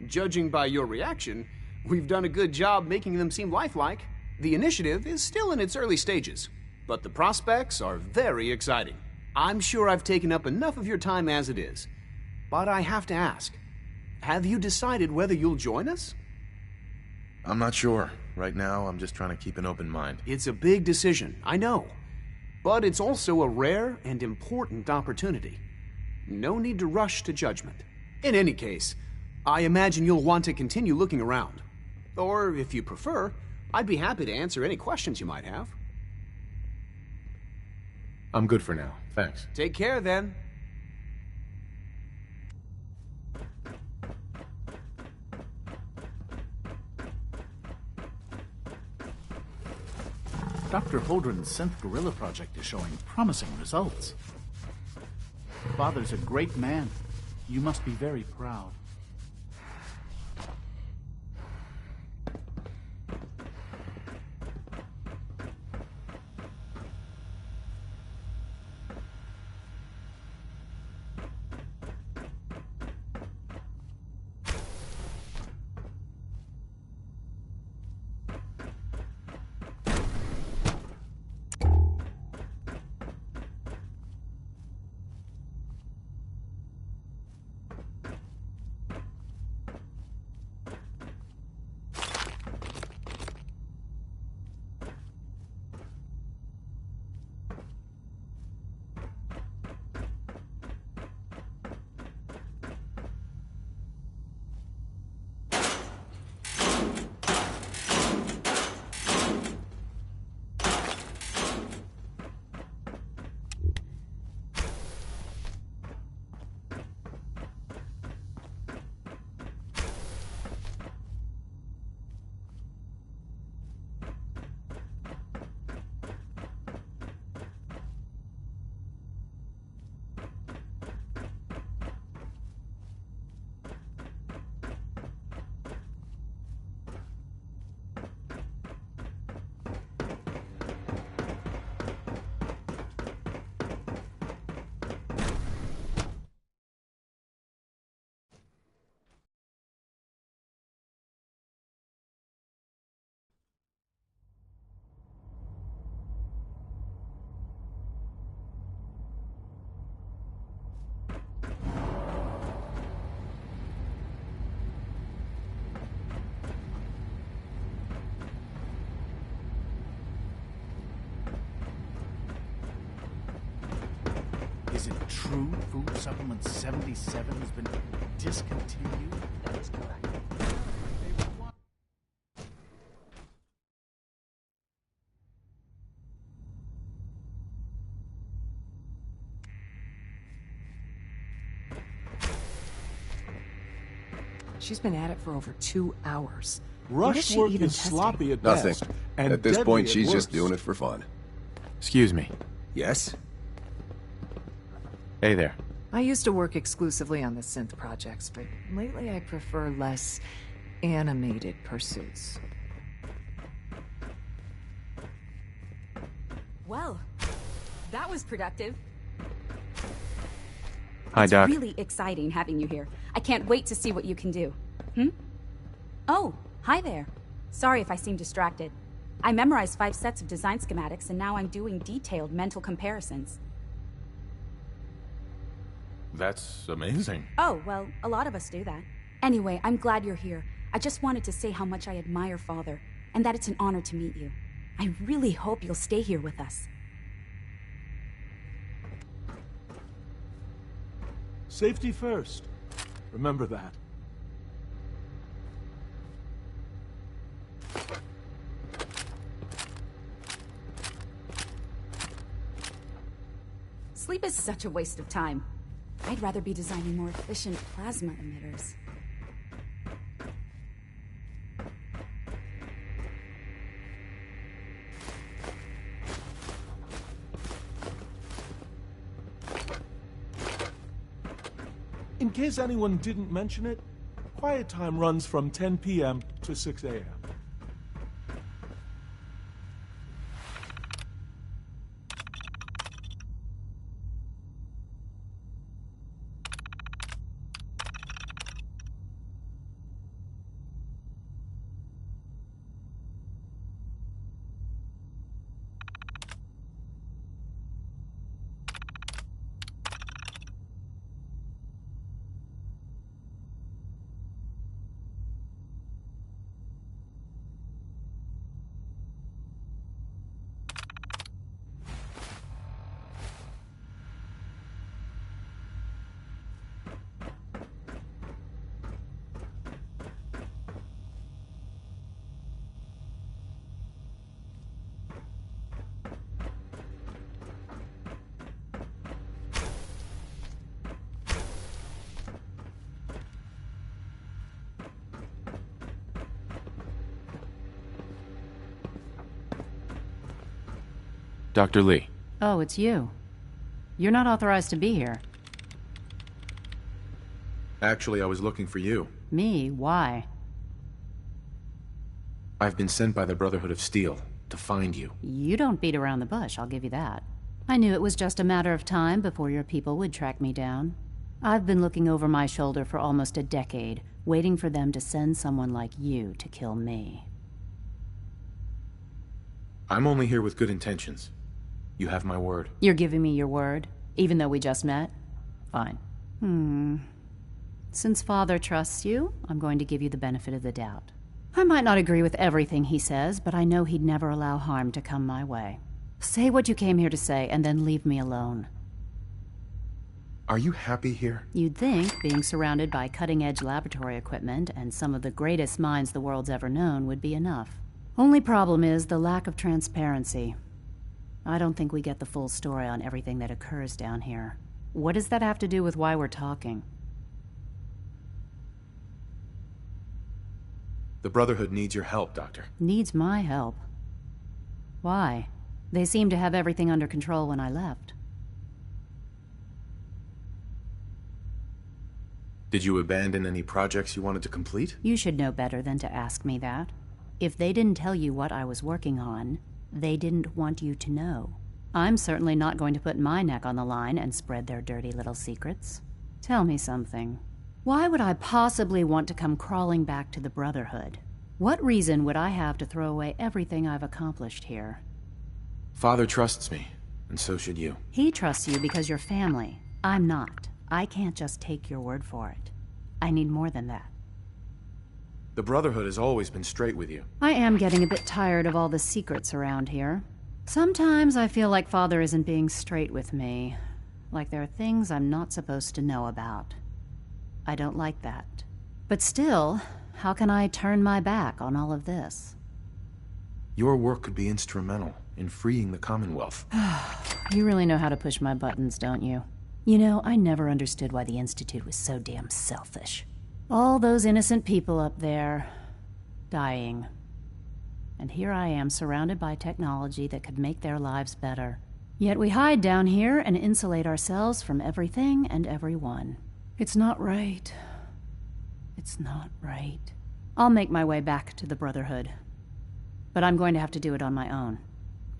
Judging by your reaction, we've done a good job making them seem lifelike. The initiative is still in its early stages, but the prospects are very exciting. I'm sure I've taken up enough of your time as it is, but I have to ask, have you decided whether you'll join us? I'm not sure. Right now, I'm just trying to keep an open mind. It's a big decision, I know, but it's also a rare and important opportunity. No need to rush to judgment. In any case, I imagine you'll want to continue looking around. Or, if you prefer, I'd be happy to answer any questions you might have. I'm good for now, thanks. Take care, then. Dr. Holdren's synth gorilla project is showing promising results. Father's a great man. You must be very proud. Is it true Food Supplement 77 has been discontinued? That is correct. She's been at it for over 2 hours. Rush work is sloppy at Nothing. best. And At this point, deadly at she's just worst. doing it for fun. Excuse me. Yes? Hey there. I used to work exclusively on the synth projects, but lately I prefer less animated pursuits. Well, that was productive. Hi, Doc. It's really exciting having you here. I can't wait to see what you can do. Oh, hi there. Sorry if I seem distracted. I memorized 5 sets of design schematics, and now I'm doing detailed mental comparisons. That's amazing. Oh, well, a lot of us do that. Anyway, I'm glad you're here. I just wanted to say how much I admire Father, and that it's an honor to meet you. I really hope you'll stay here with us. Safety first. Remember that. Sleep is such a waste of time. I'd rather be designing more efficient plasma emitters. In case anyone didn't mention it, quiet time runs from 10 p.m. to 6 a.m. Dr. Lee. Oh, it's you. You're not authorized to be here. Actually, I was looking for you. Me? Why? I've been sent by the Brotherhood of Steel to find you. You don't beat around the bush, I'll give you that. I knew it was just a matter of time before your people would track me down. I've been looking over my shoulder for almost a decade, waiting for them to send someone like you to kill me. I'm only here with good intentions. You have my word. You're giving me your word, even though we just met? Fine. Since Father trusts you, I'm going to give you the benefit of the doubt. I might not agree with everything he says, but I know he'd never allow harm to come my way. Say what you came here to say, and then leave me alone. Are you happy here? You'd think being surrounded by cutting-edge laboratory equipment and some of the greatest minds the world's ever known would be enough. Only problem is the lack of transparency. I don't think we get the full story on everything that occurs down here. What does that have to do with why we're talking? The Brotherhood needs your help, Doctor. Needs my help? Why? They seemed to have everything under control when I left. Did you abandon any projects you wanted to complete? You should know better than to ask me that. If they didn't tell you what I was working on, they didn't want you to know. I'm certainly not going to put my neck on the line and spread their dirty little secrets. Tell me something. Why would I possibly want to come crawling back to the Brotherhood? What reason would I have to throw away everything I've accomplished here? Father trusts me, and so should you. He trusts you because you're family. I'm not. I can't just take your word for it. I need more than that. The Brotherhood has always been straight with you. I am getting a bit tired of all the secrets around here. Sometimes I feel like Father isn't being straight with me. Like there are things I'm not supposed to know about. I don't like that. But still, how can I turn my back on all of this? Your work could be instrumental in freeing the Commonwealth. You really know how to push my buttons, don't you? You know, I never understood why the Institute was so damn selfish. All those innocent people up there, dying. And here I am, surrounded by technology that could make their lives better. Yet we hide down here and insulate ourselves from everything and everyone. It's not right. It's not right. I'll make my way back to the Brotherhood. But I'm going to have to do it on my own.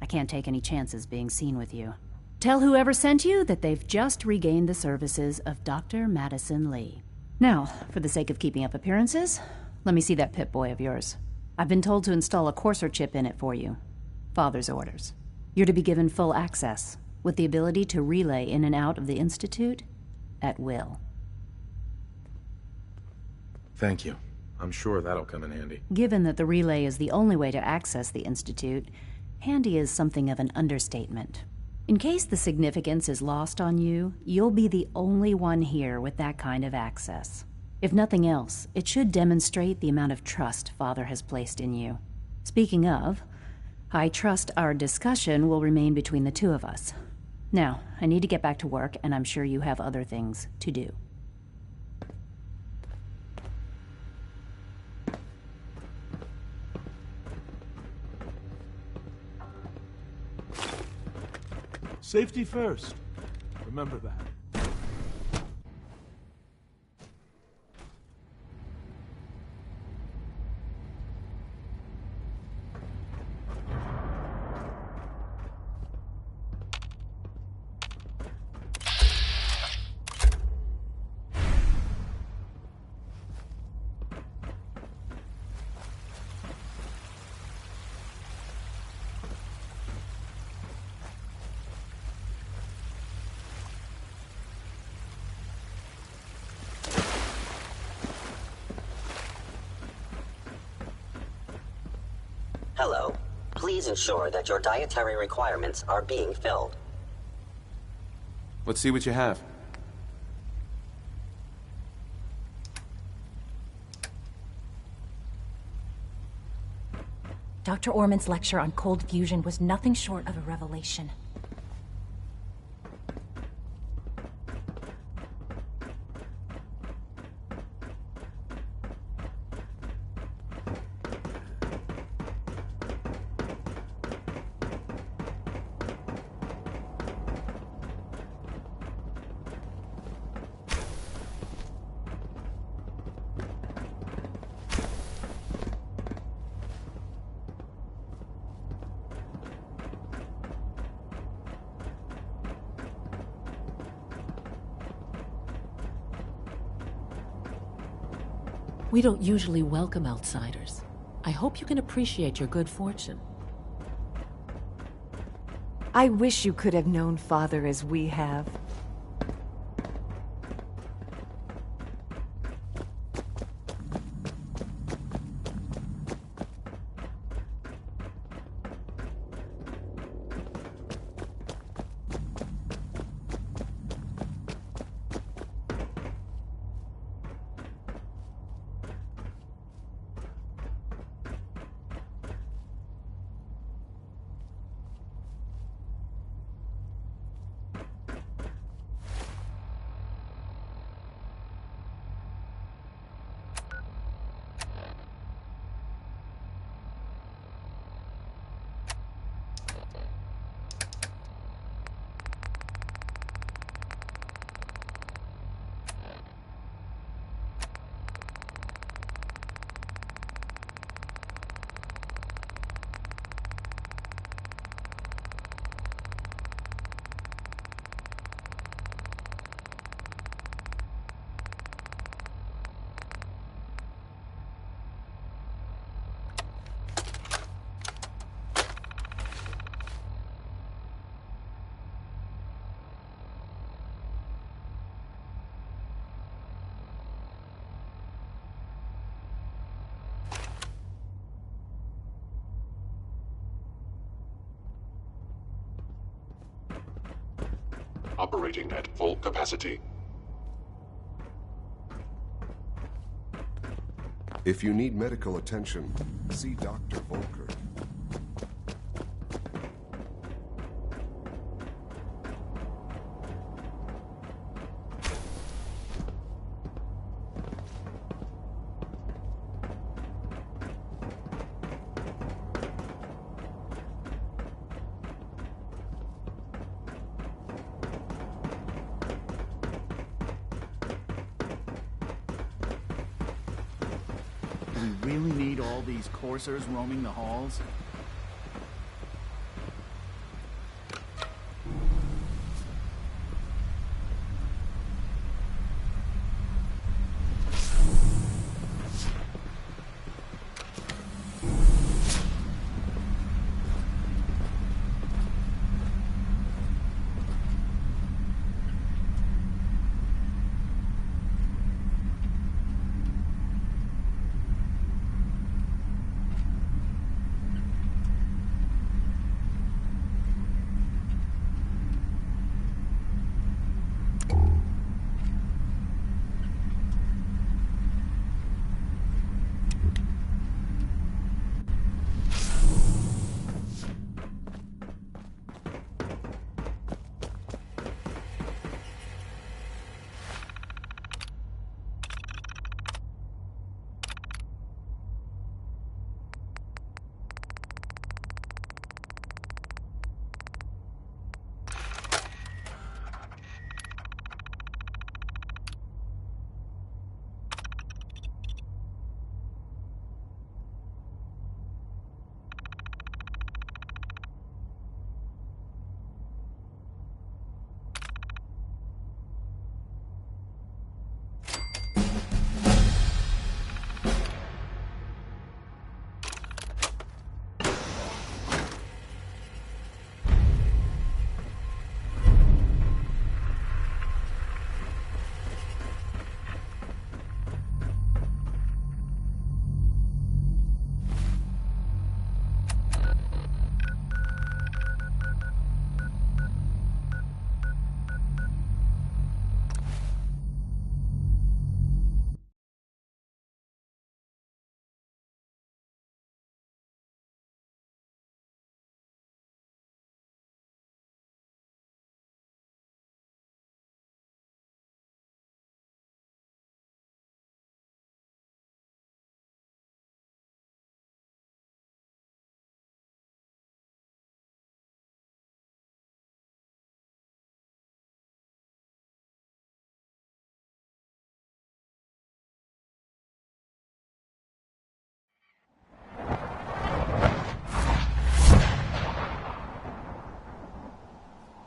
I can't take any chances being seen with you. Tell whoever sent you that they've just regained the services of Dr. Madison Lee. Now, for the sake of keeping up appearances, let me see that Pip-Boy of yours. I've been told to install a courser chip in it for you. Father's orders. You're to be given full access, with the ability to relay in and out of the Institute at will. Thank you. I'm sure that'll come in handy. Given that the relay is the only way to access the Institute, handy is something of an understatement. In case the significance is lost on you, you'll be the only one here with that kind of access. If nothing else, it should demonstrate the amount of trust Father has placed in you. Speaking of, I trust our discussion will remain between the two of us. Now, I need to get back to work, and I'm sure you have other things to do. Safety first. Remember that. Hello. Please ensure that your dietary requirements are being filled. Let's see what you have. Dr. Orman's lecture on cold fusion was nothing short of a revelation. We don't usually welcome outsiders. I hope you can appreciate your good fortune. I wish you could have known Father as we have. Operating at full capacity. If you need medical attention, see Dr. Volker. We really need all these coursers roaming the halls?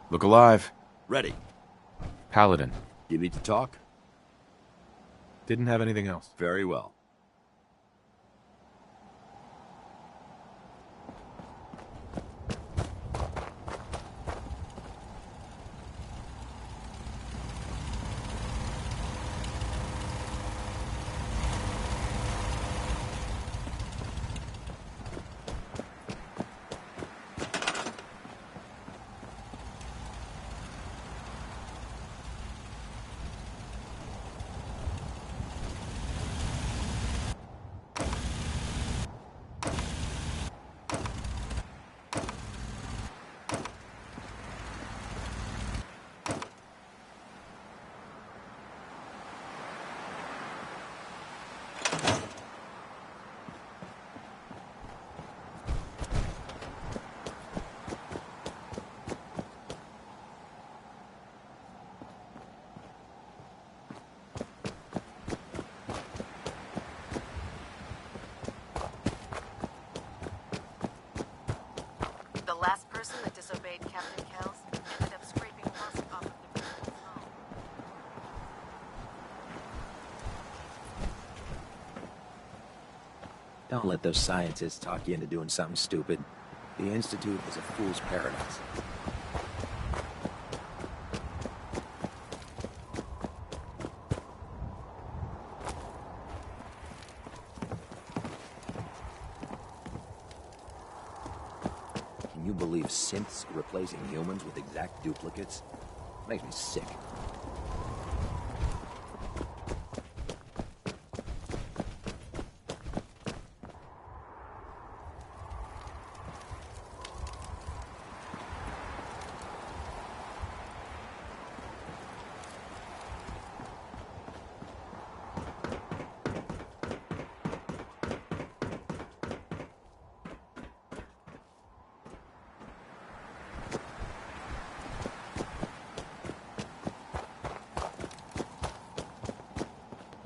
Look alive. Ready. Paladin. You need to talk? Didn't have anything else. Very well. The last person that disobeyed Captain Kells ended up scraping rust off of the person's home. Don't let those scientists talk you into doing something stupid. The Institute is a fool's paradise. Can you believe synths replacing humans with exact duplicates? Makes me sick.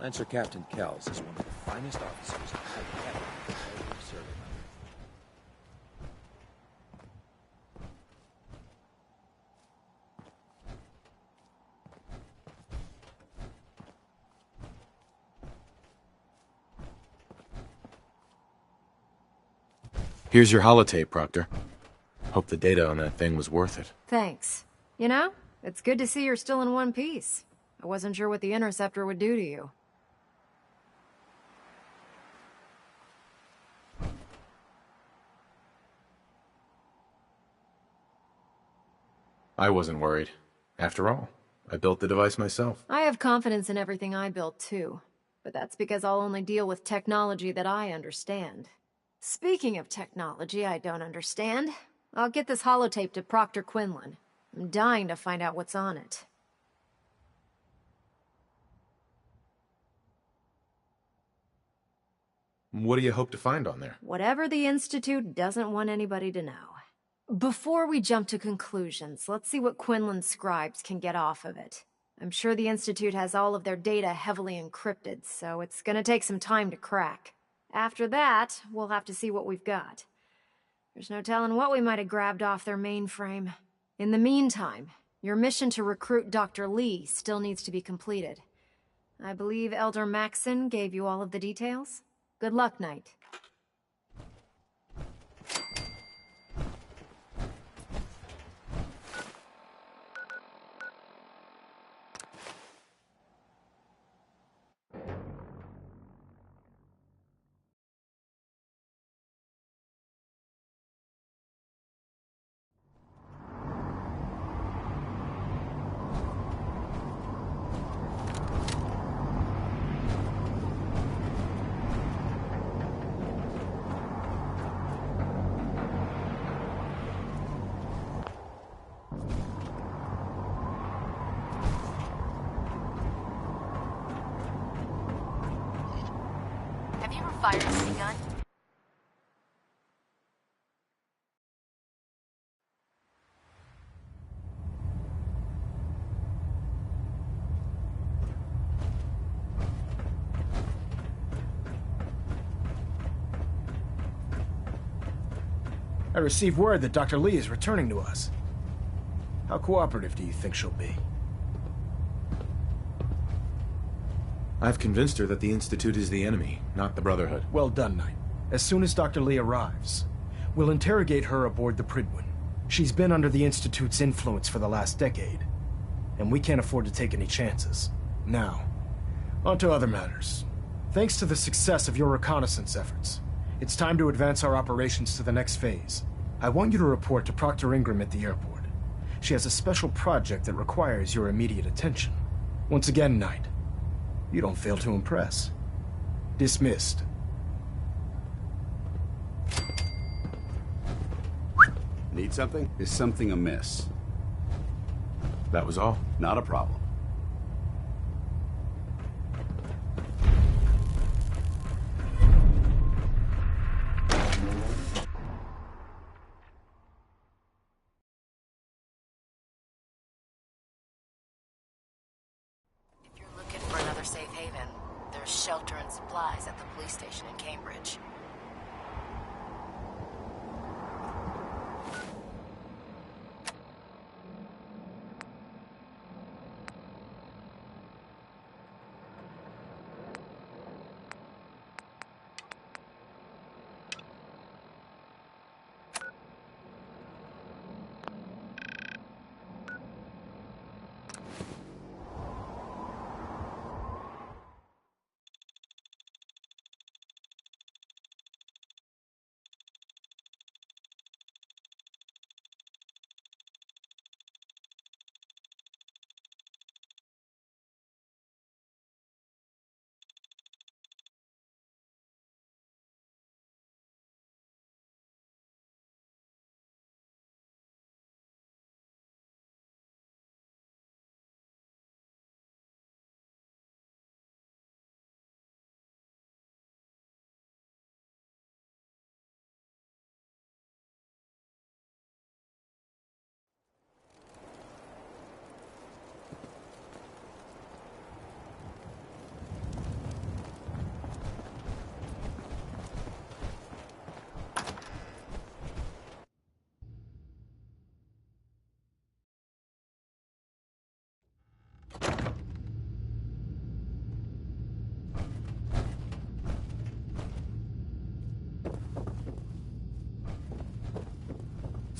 Lancer Captain Kells is one of the finest officers I've ever served under. Here's your holotape, Proctor. Hope the data on that thing was worth it. Thanks. You know, it's good to see you're still in one piece. I wasn't sure what the Interceptor would do to you. I wasn't worried. After all, I built the device myself. I have confidence in everything I built, too. But that's because I'll only deal with technology that I understand. Speaking of technology I don't understand, I'll get this holotape to Proctor Quinlan. I'm dying to find out what's on it. What do you hope to find on there? Whatever the Institute doesn't want anybody to know. Before we jump to conclusions, let's see what Quinlan's scribes can get off of it. I'm sure the Institute has all of their data heavily encrypted, so it's gonna take some time to crack. After that, we'll have to see what we've got. There's no telling what we might have grabbed off their mainframe. In the meantime, your mission to recruit Dr. Lee still needs to be completed. I believe Elder Maxson gave you all of the details? Good luck, Knight. Fired a minigun? I received word that Dr. Lee is returning to us. How cooperative do you think she'll be? I've convinced her that the Institute is the enemy, not the Brotherhood. Well done, Knight. As soon as Dr. Lee arrives, we'll interrogate her aboard the Prydwen. She's been under the Institute's influence for the last decade, and we can't afford to take any chances. Now, on to other matters. Thanks to the success of your reconnaissance efforts, it's time to advance our operations to the next phase. I want you to report to Proctor Ingram at the airport. She has a special project that requires your immediate attention. Once again, Knight, you don't fail to impress. Dismissed. Need something? Is something amiss? That was all. Not a problem. If you're looking for another safe haven, there's shelter and supplies at the police station in Cambridge.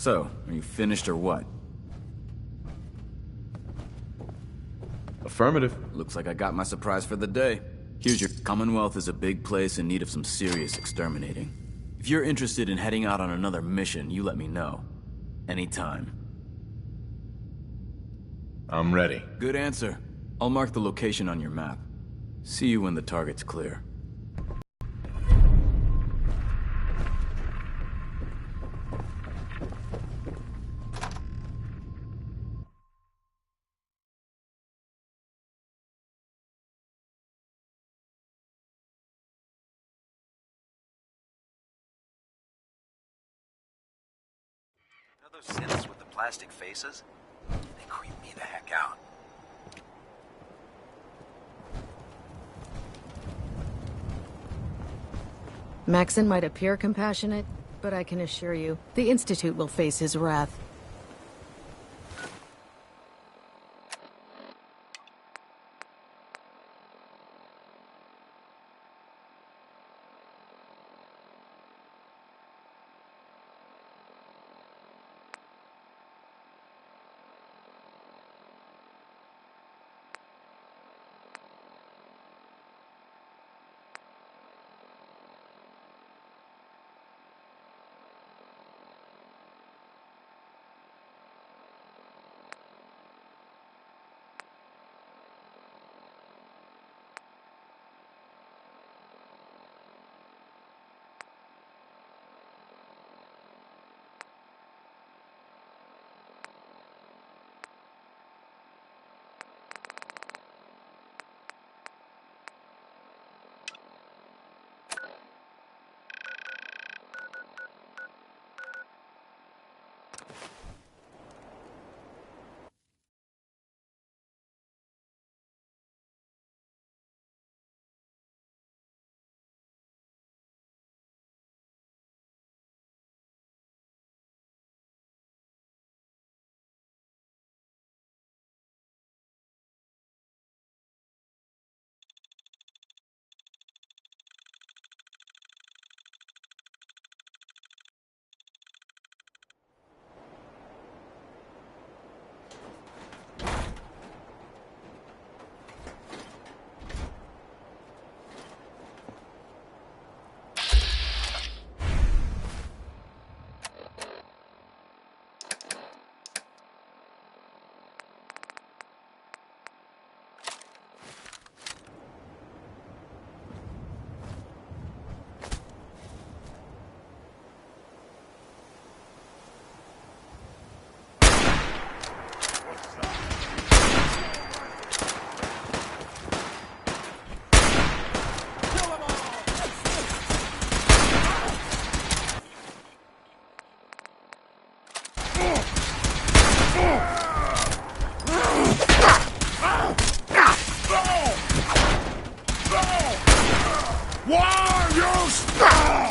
So, are you finished or what? Affirmative. Looks like I got my surprise for the day. Here's your Commonwealth is a big place in need of some serious exterminating. If you're interested in heading out on another mission, you let me know. Anytime. I'm ready. Good answer. I'll mark the location on your map. See you when the target's clear. Those synths with the plastic faces? They creep me the heck out. Maxon might appear compassionate, but I can assure you, the Institute will face his wrath.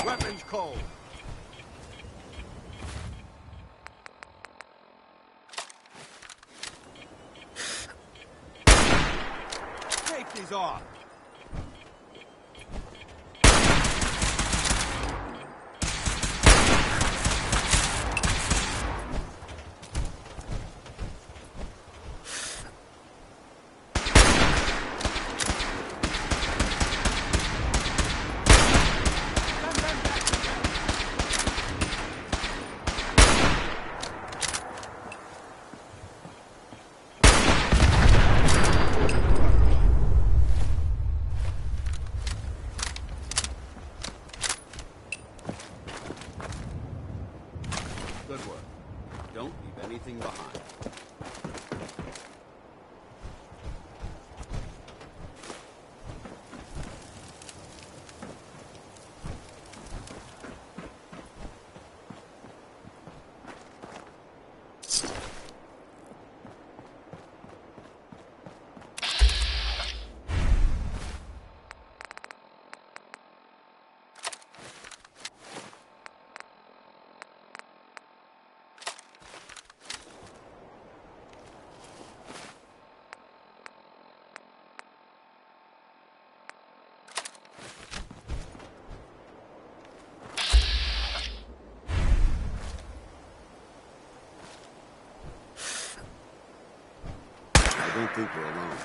Weapons cold. Take these off. Good work. Don't leave anything behind. I don't think we're alone.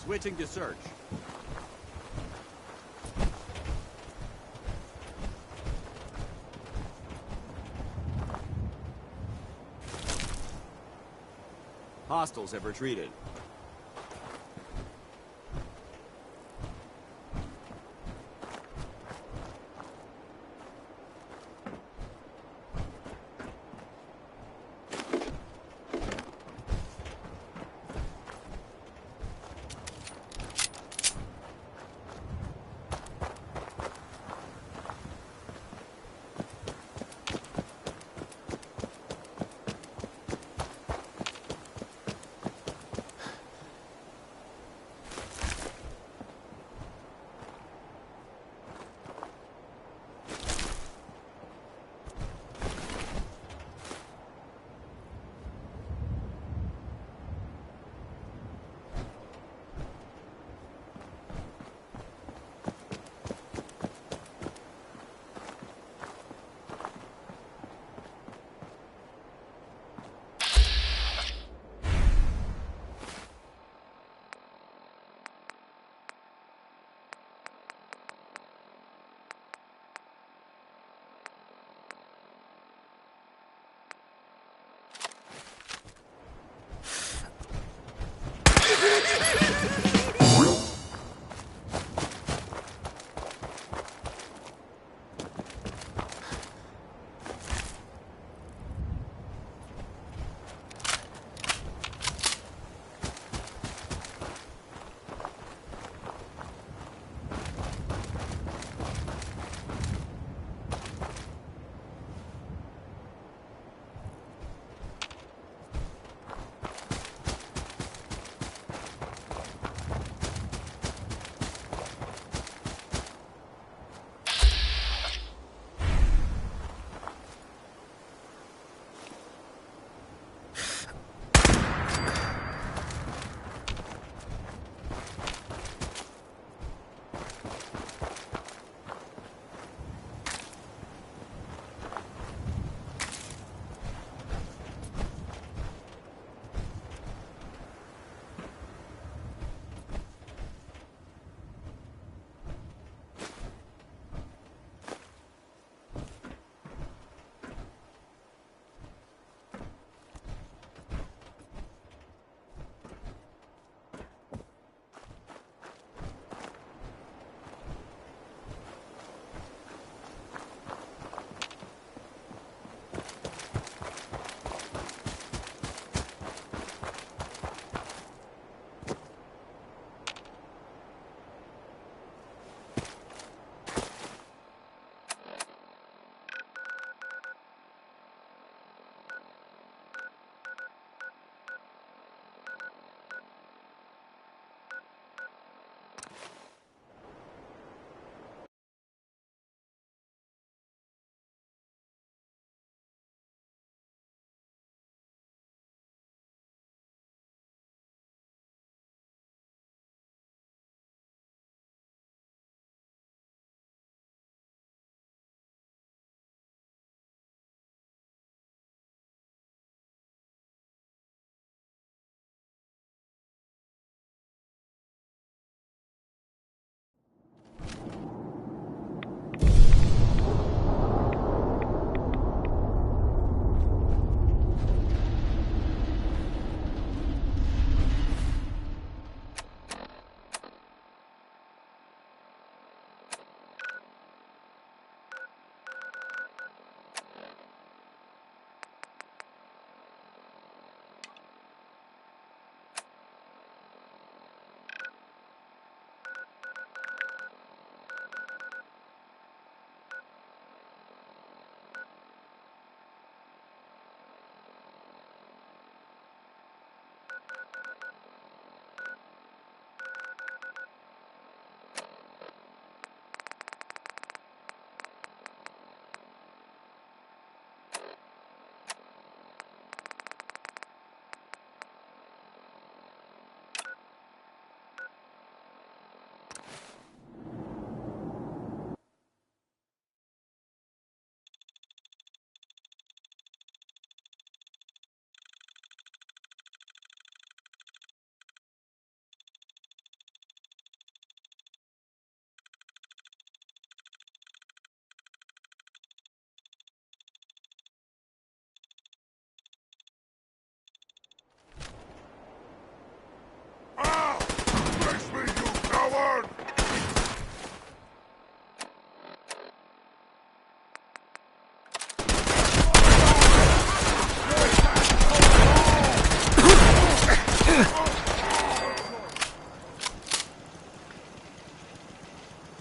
Switching to search. Hostiles have retreated.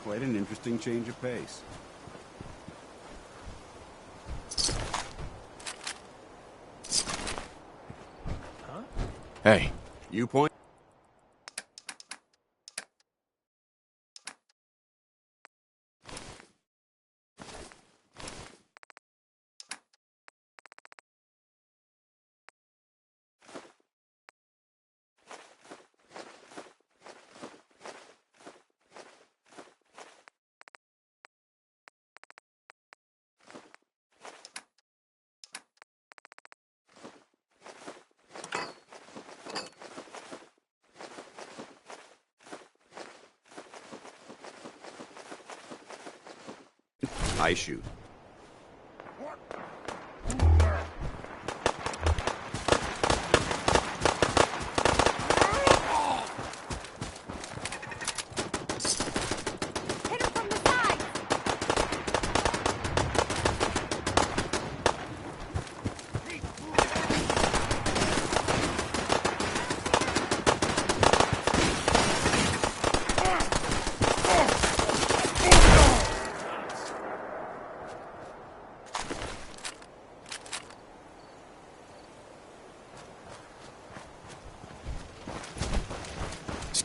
Quite an interesting change of pace. Hey. You point. I shoot.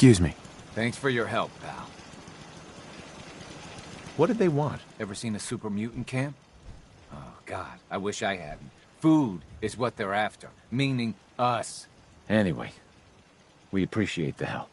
Excuse me. Thanks for your help, pal. What did they want? Ever seen a super mutant camp? Oh, God, I wish I hadn't. Food is what they're after, meaning us. Anyway, we appreciate the help.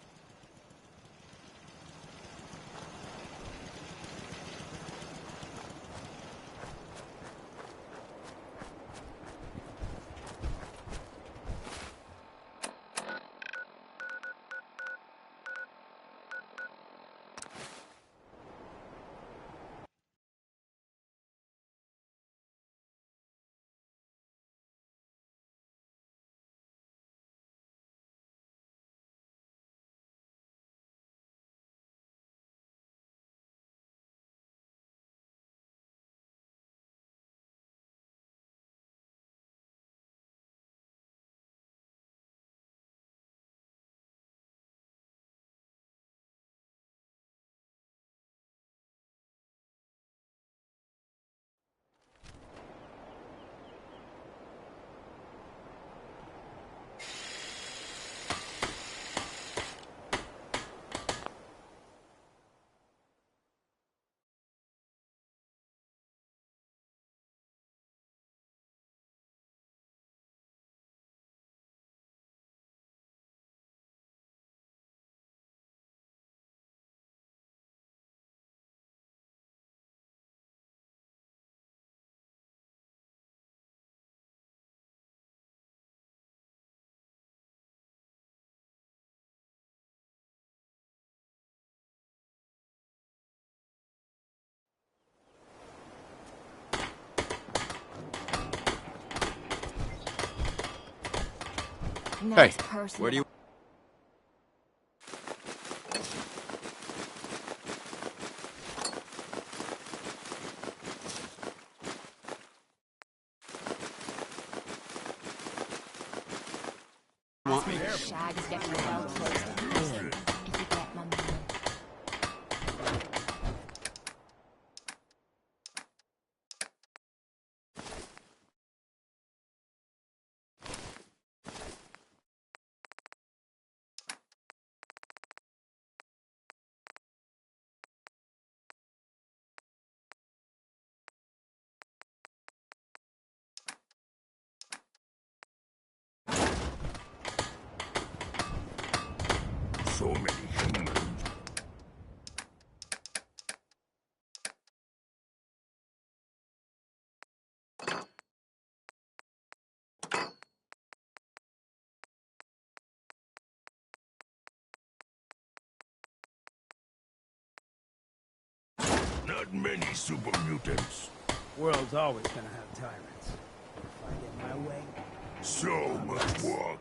Hey, where do you... Shag's getting well close to prison, if you get my meaning. So many humans. Not many super mutants. World's always gonna have tyrants. If I get my way... So much work.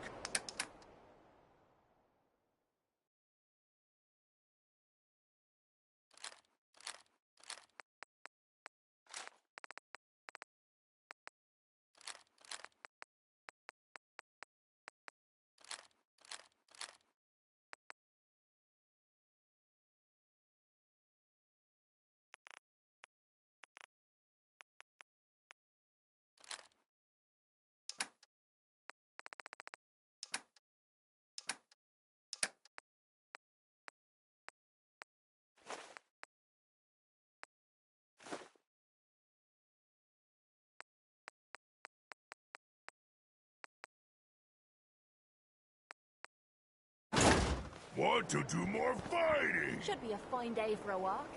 Want to do more fighting? Should be a fine day for a walk.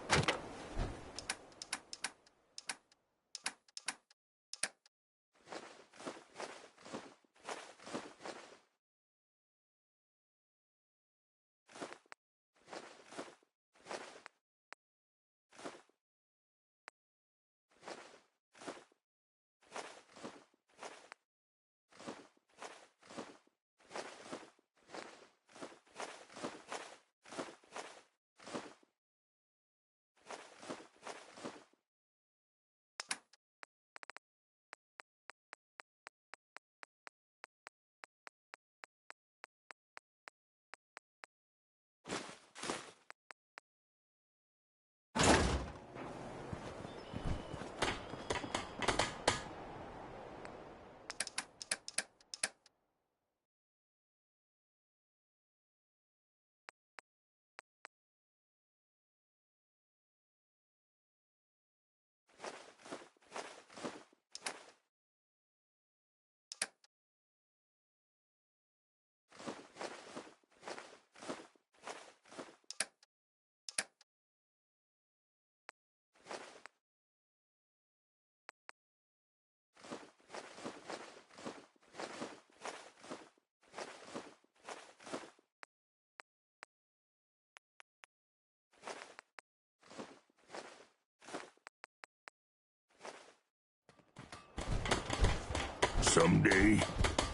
Someday,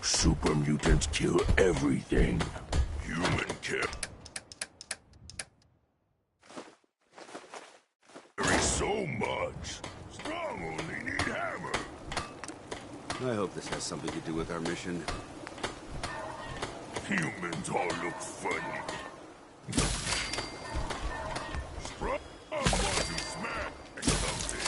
super mutants kill everything. Human kill. There is so much. Strong only need hammer. I hope this has something to do with our mission. Humans all look funny. Strong want to smash something.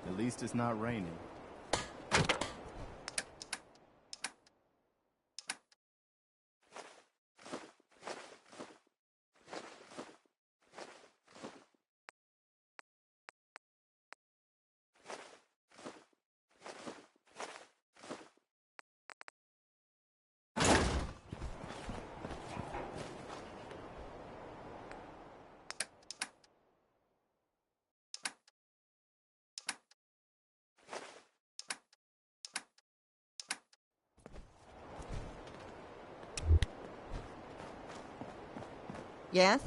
At least it's not raining. Yes?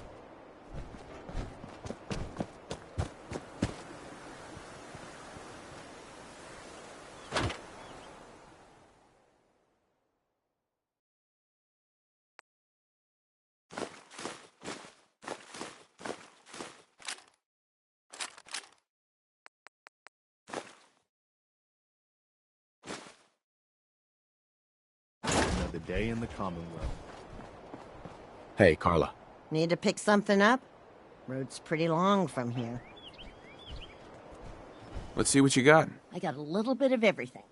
the day in the Commonwealth. Hey, Carla. Need to pick something up? Road's pretty long from here. Let's see what you got. I got a little bit of everything.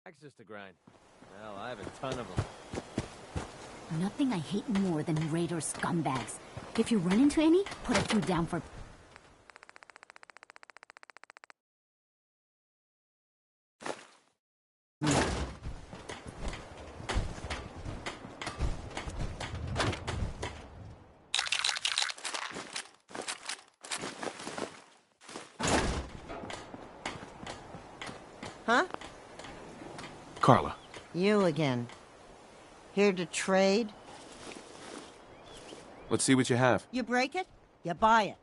Access to grind. Well, I have a ton of them. Nothing I hate more than raider scumbags. If you run into any, put a few down for... Huh? Carla. You again. Here to trade? Let's see what you have. You break it, you buy it.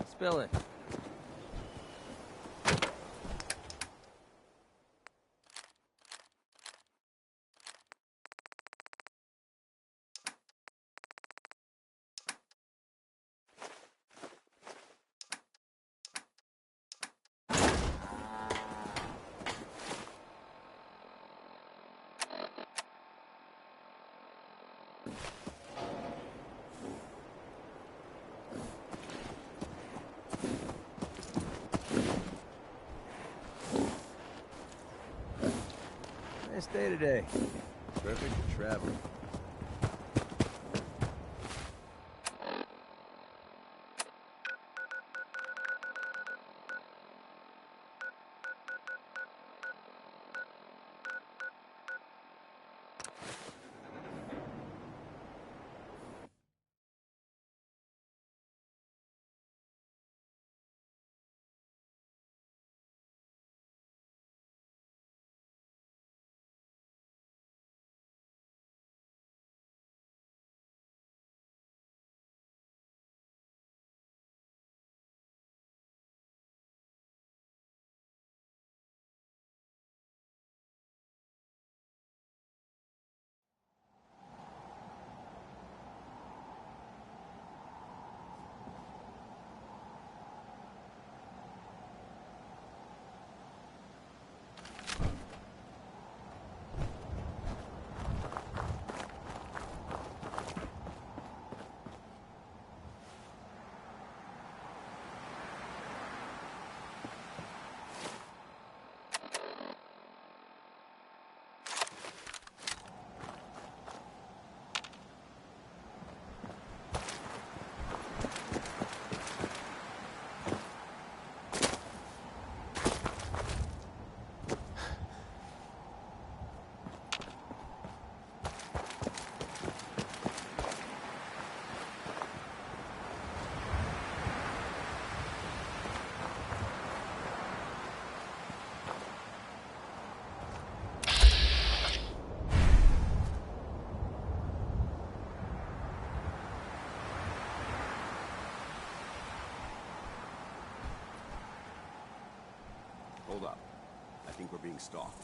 Spill it. Nice day today. Perfect for traveling. Hold up. I think we're being stalked.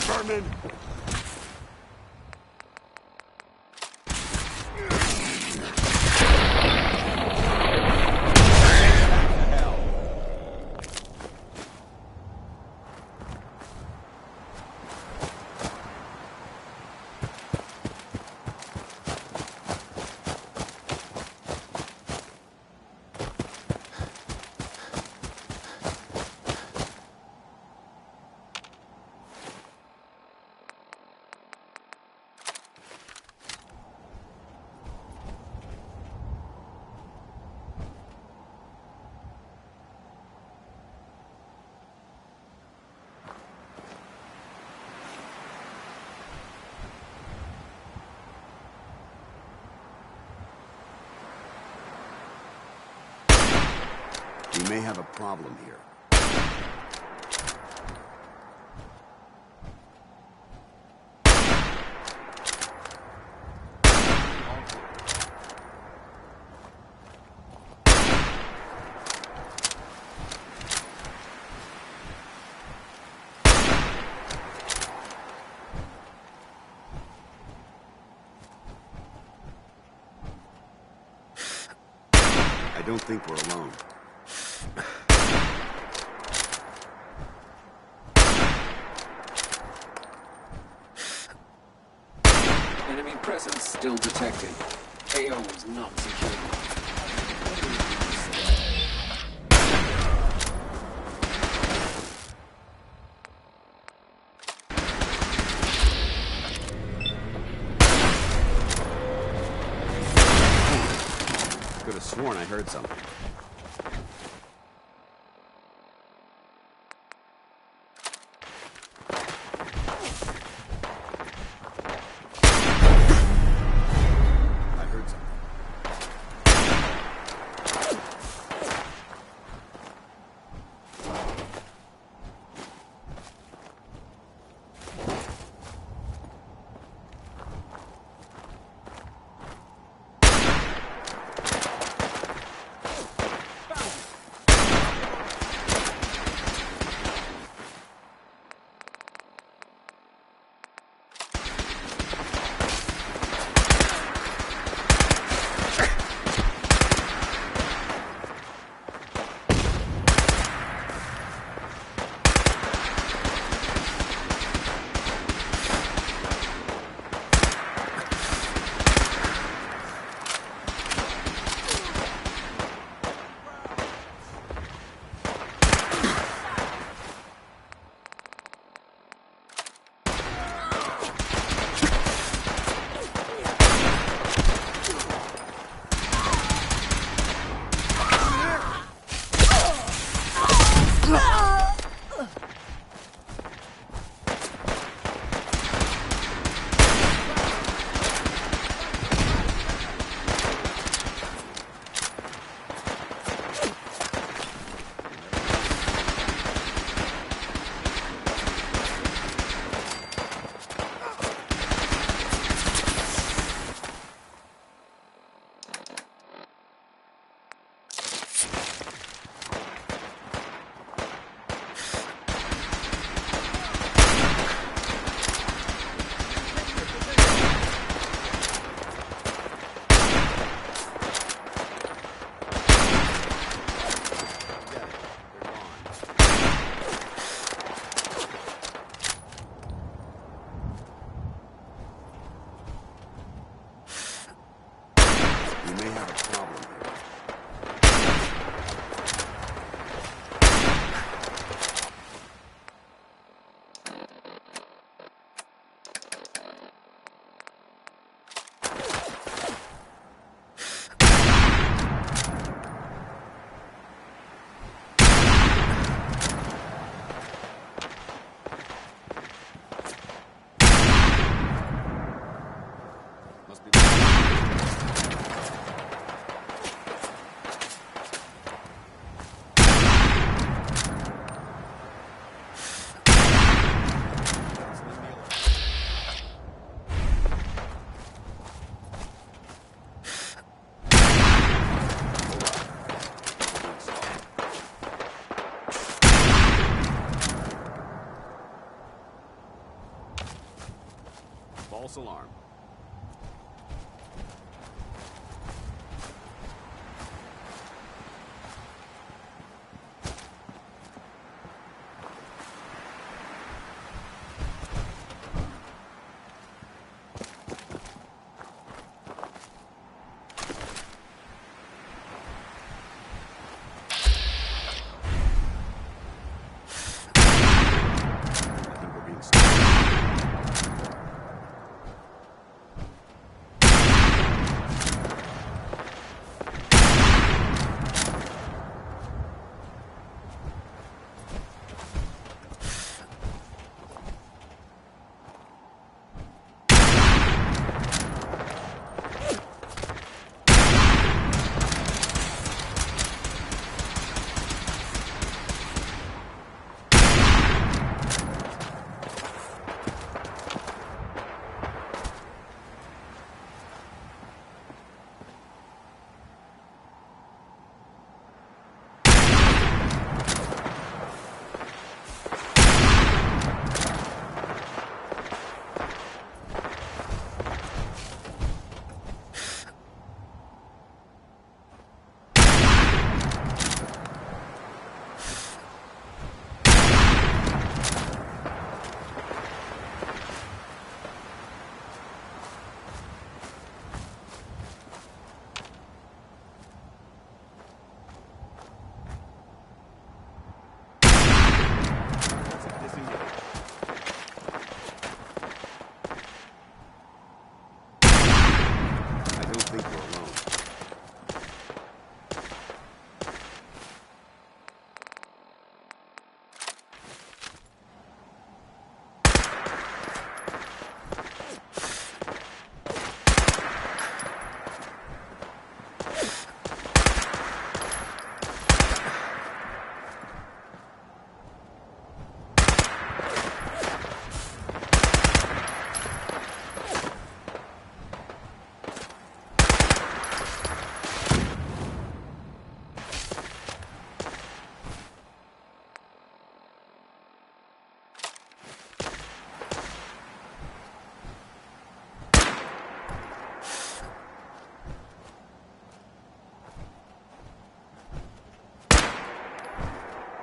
Vermin! We may have a problem here. I don't think we're alone. Enemy presence still detected. AO is not secure. Could have sworn I heard something. must be... False alarm.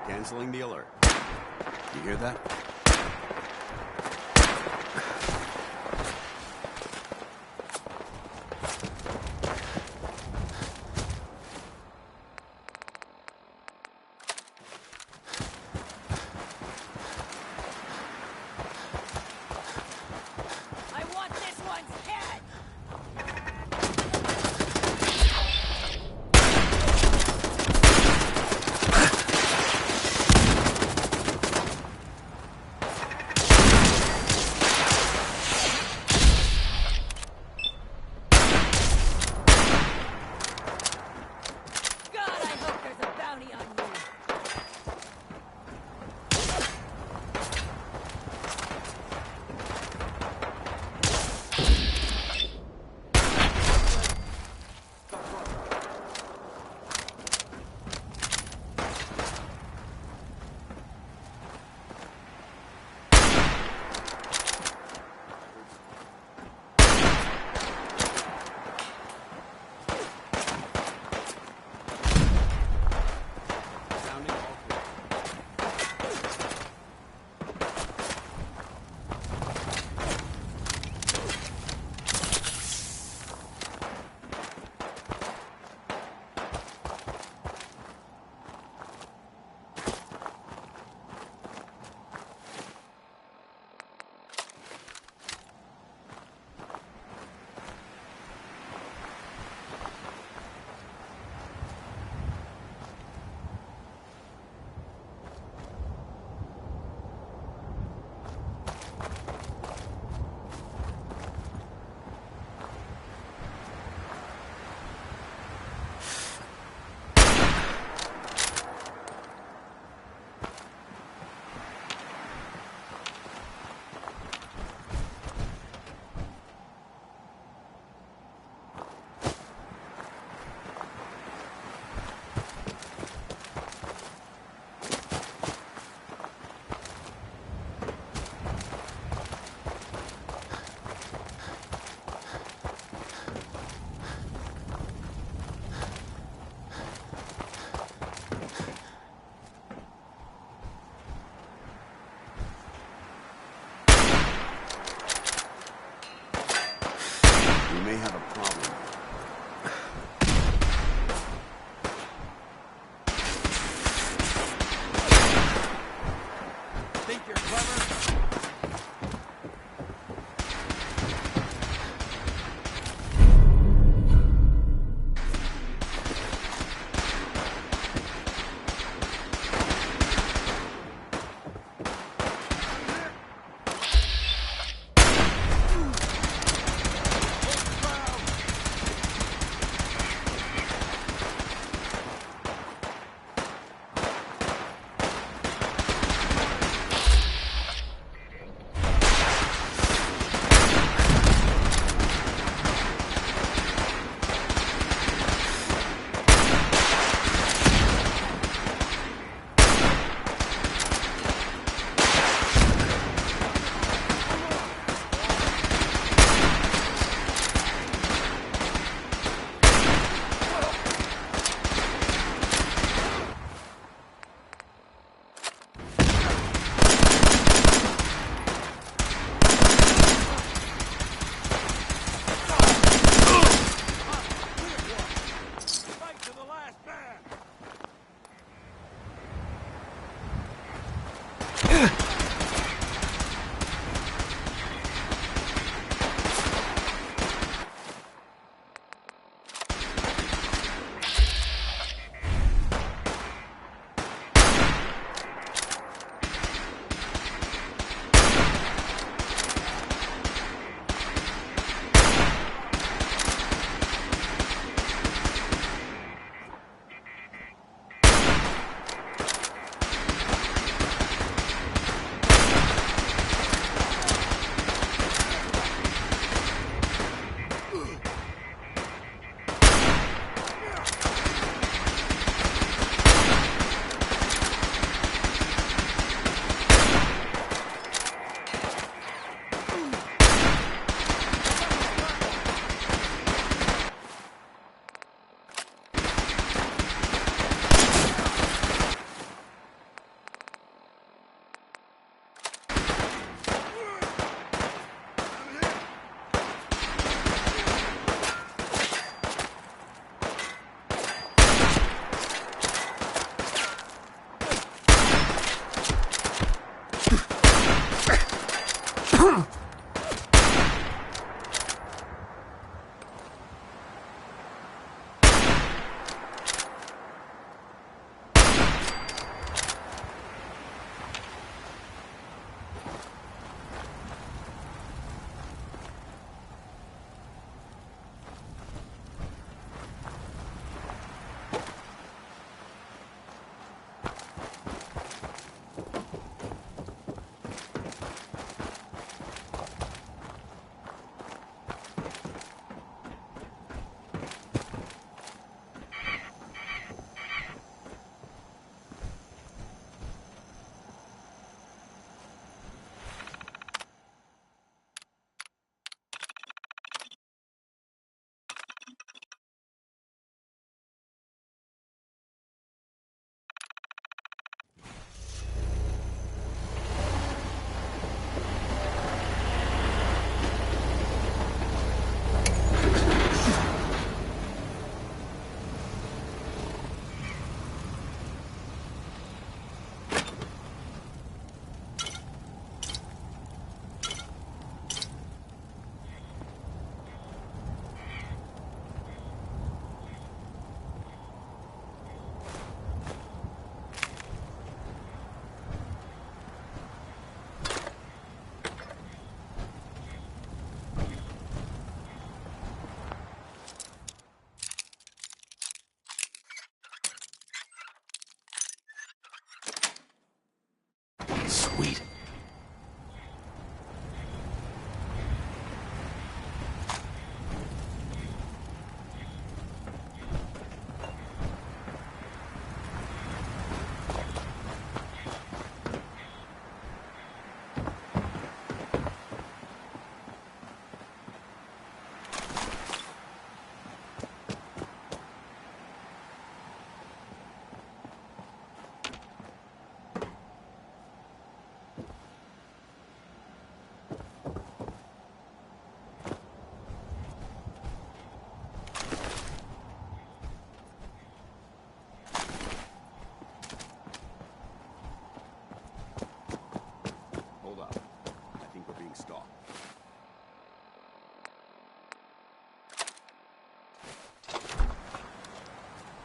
Canceling the alert. You hear that? I want this one's head!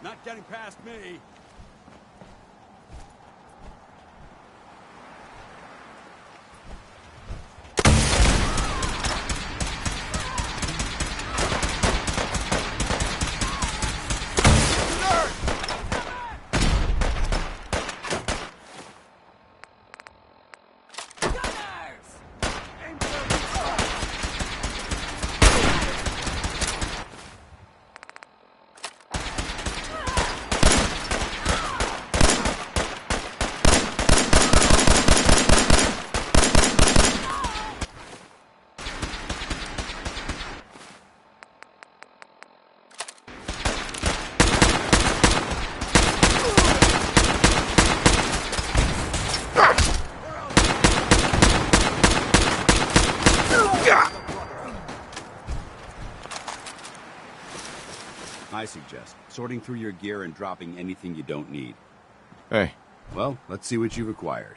Not getting past me. I suggest sorting through your gear and dropping anything you don't need. Hey. Well, let's see what you've acquired.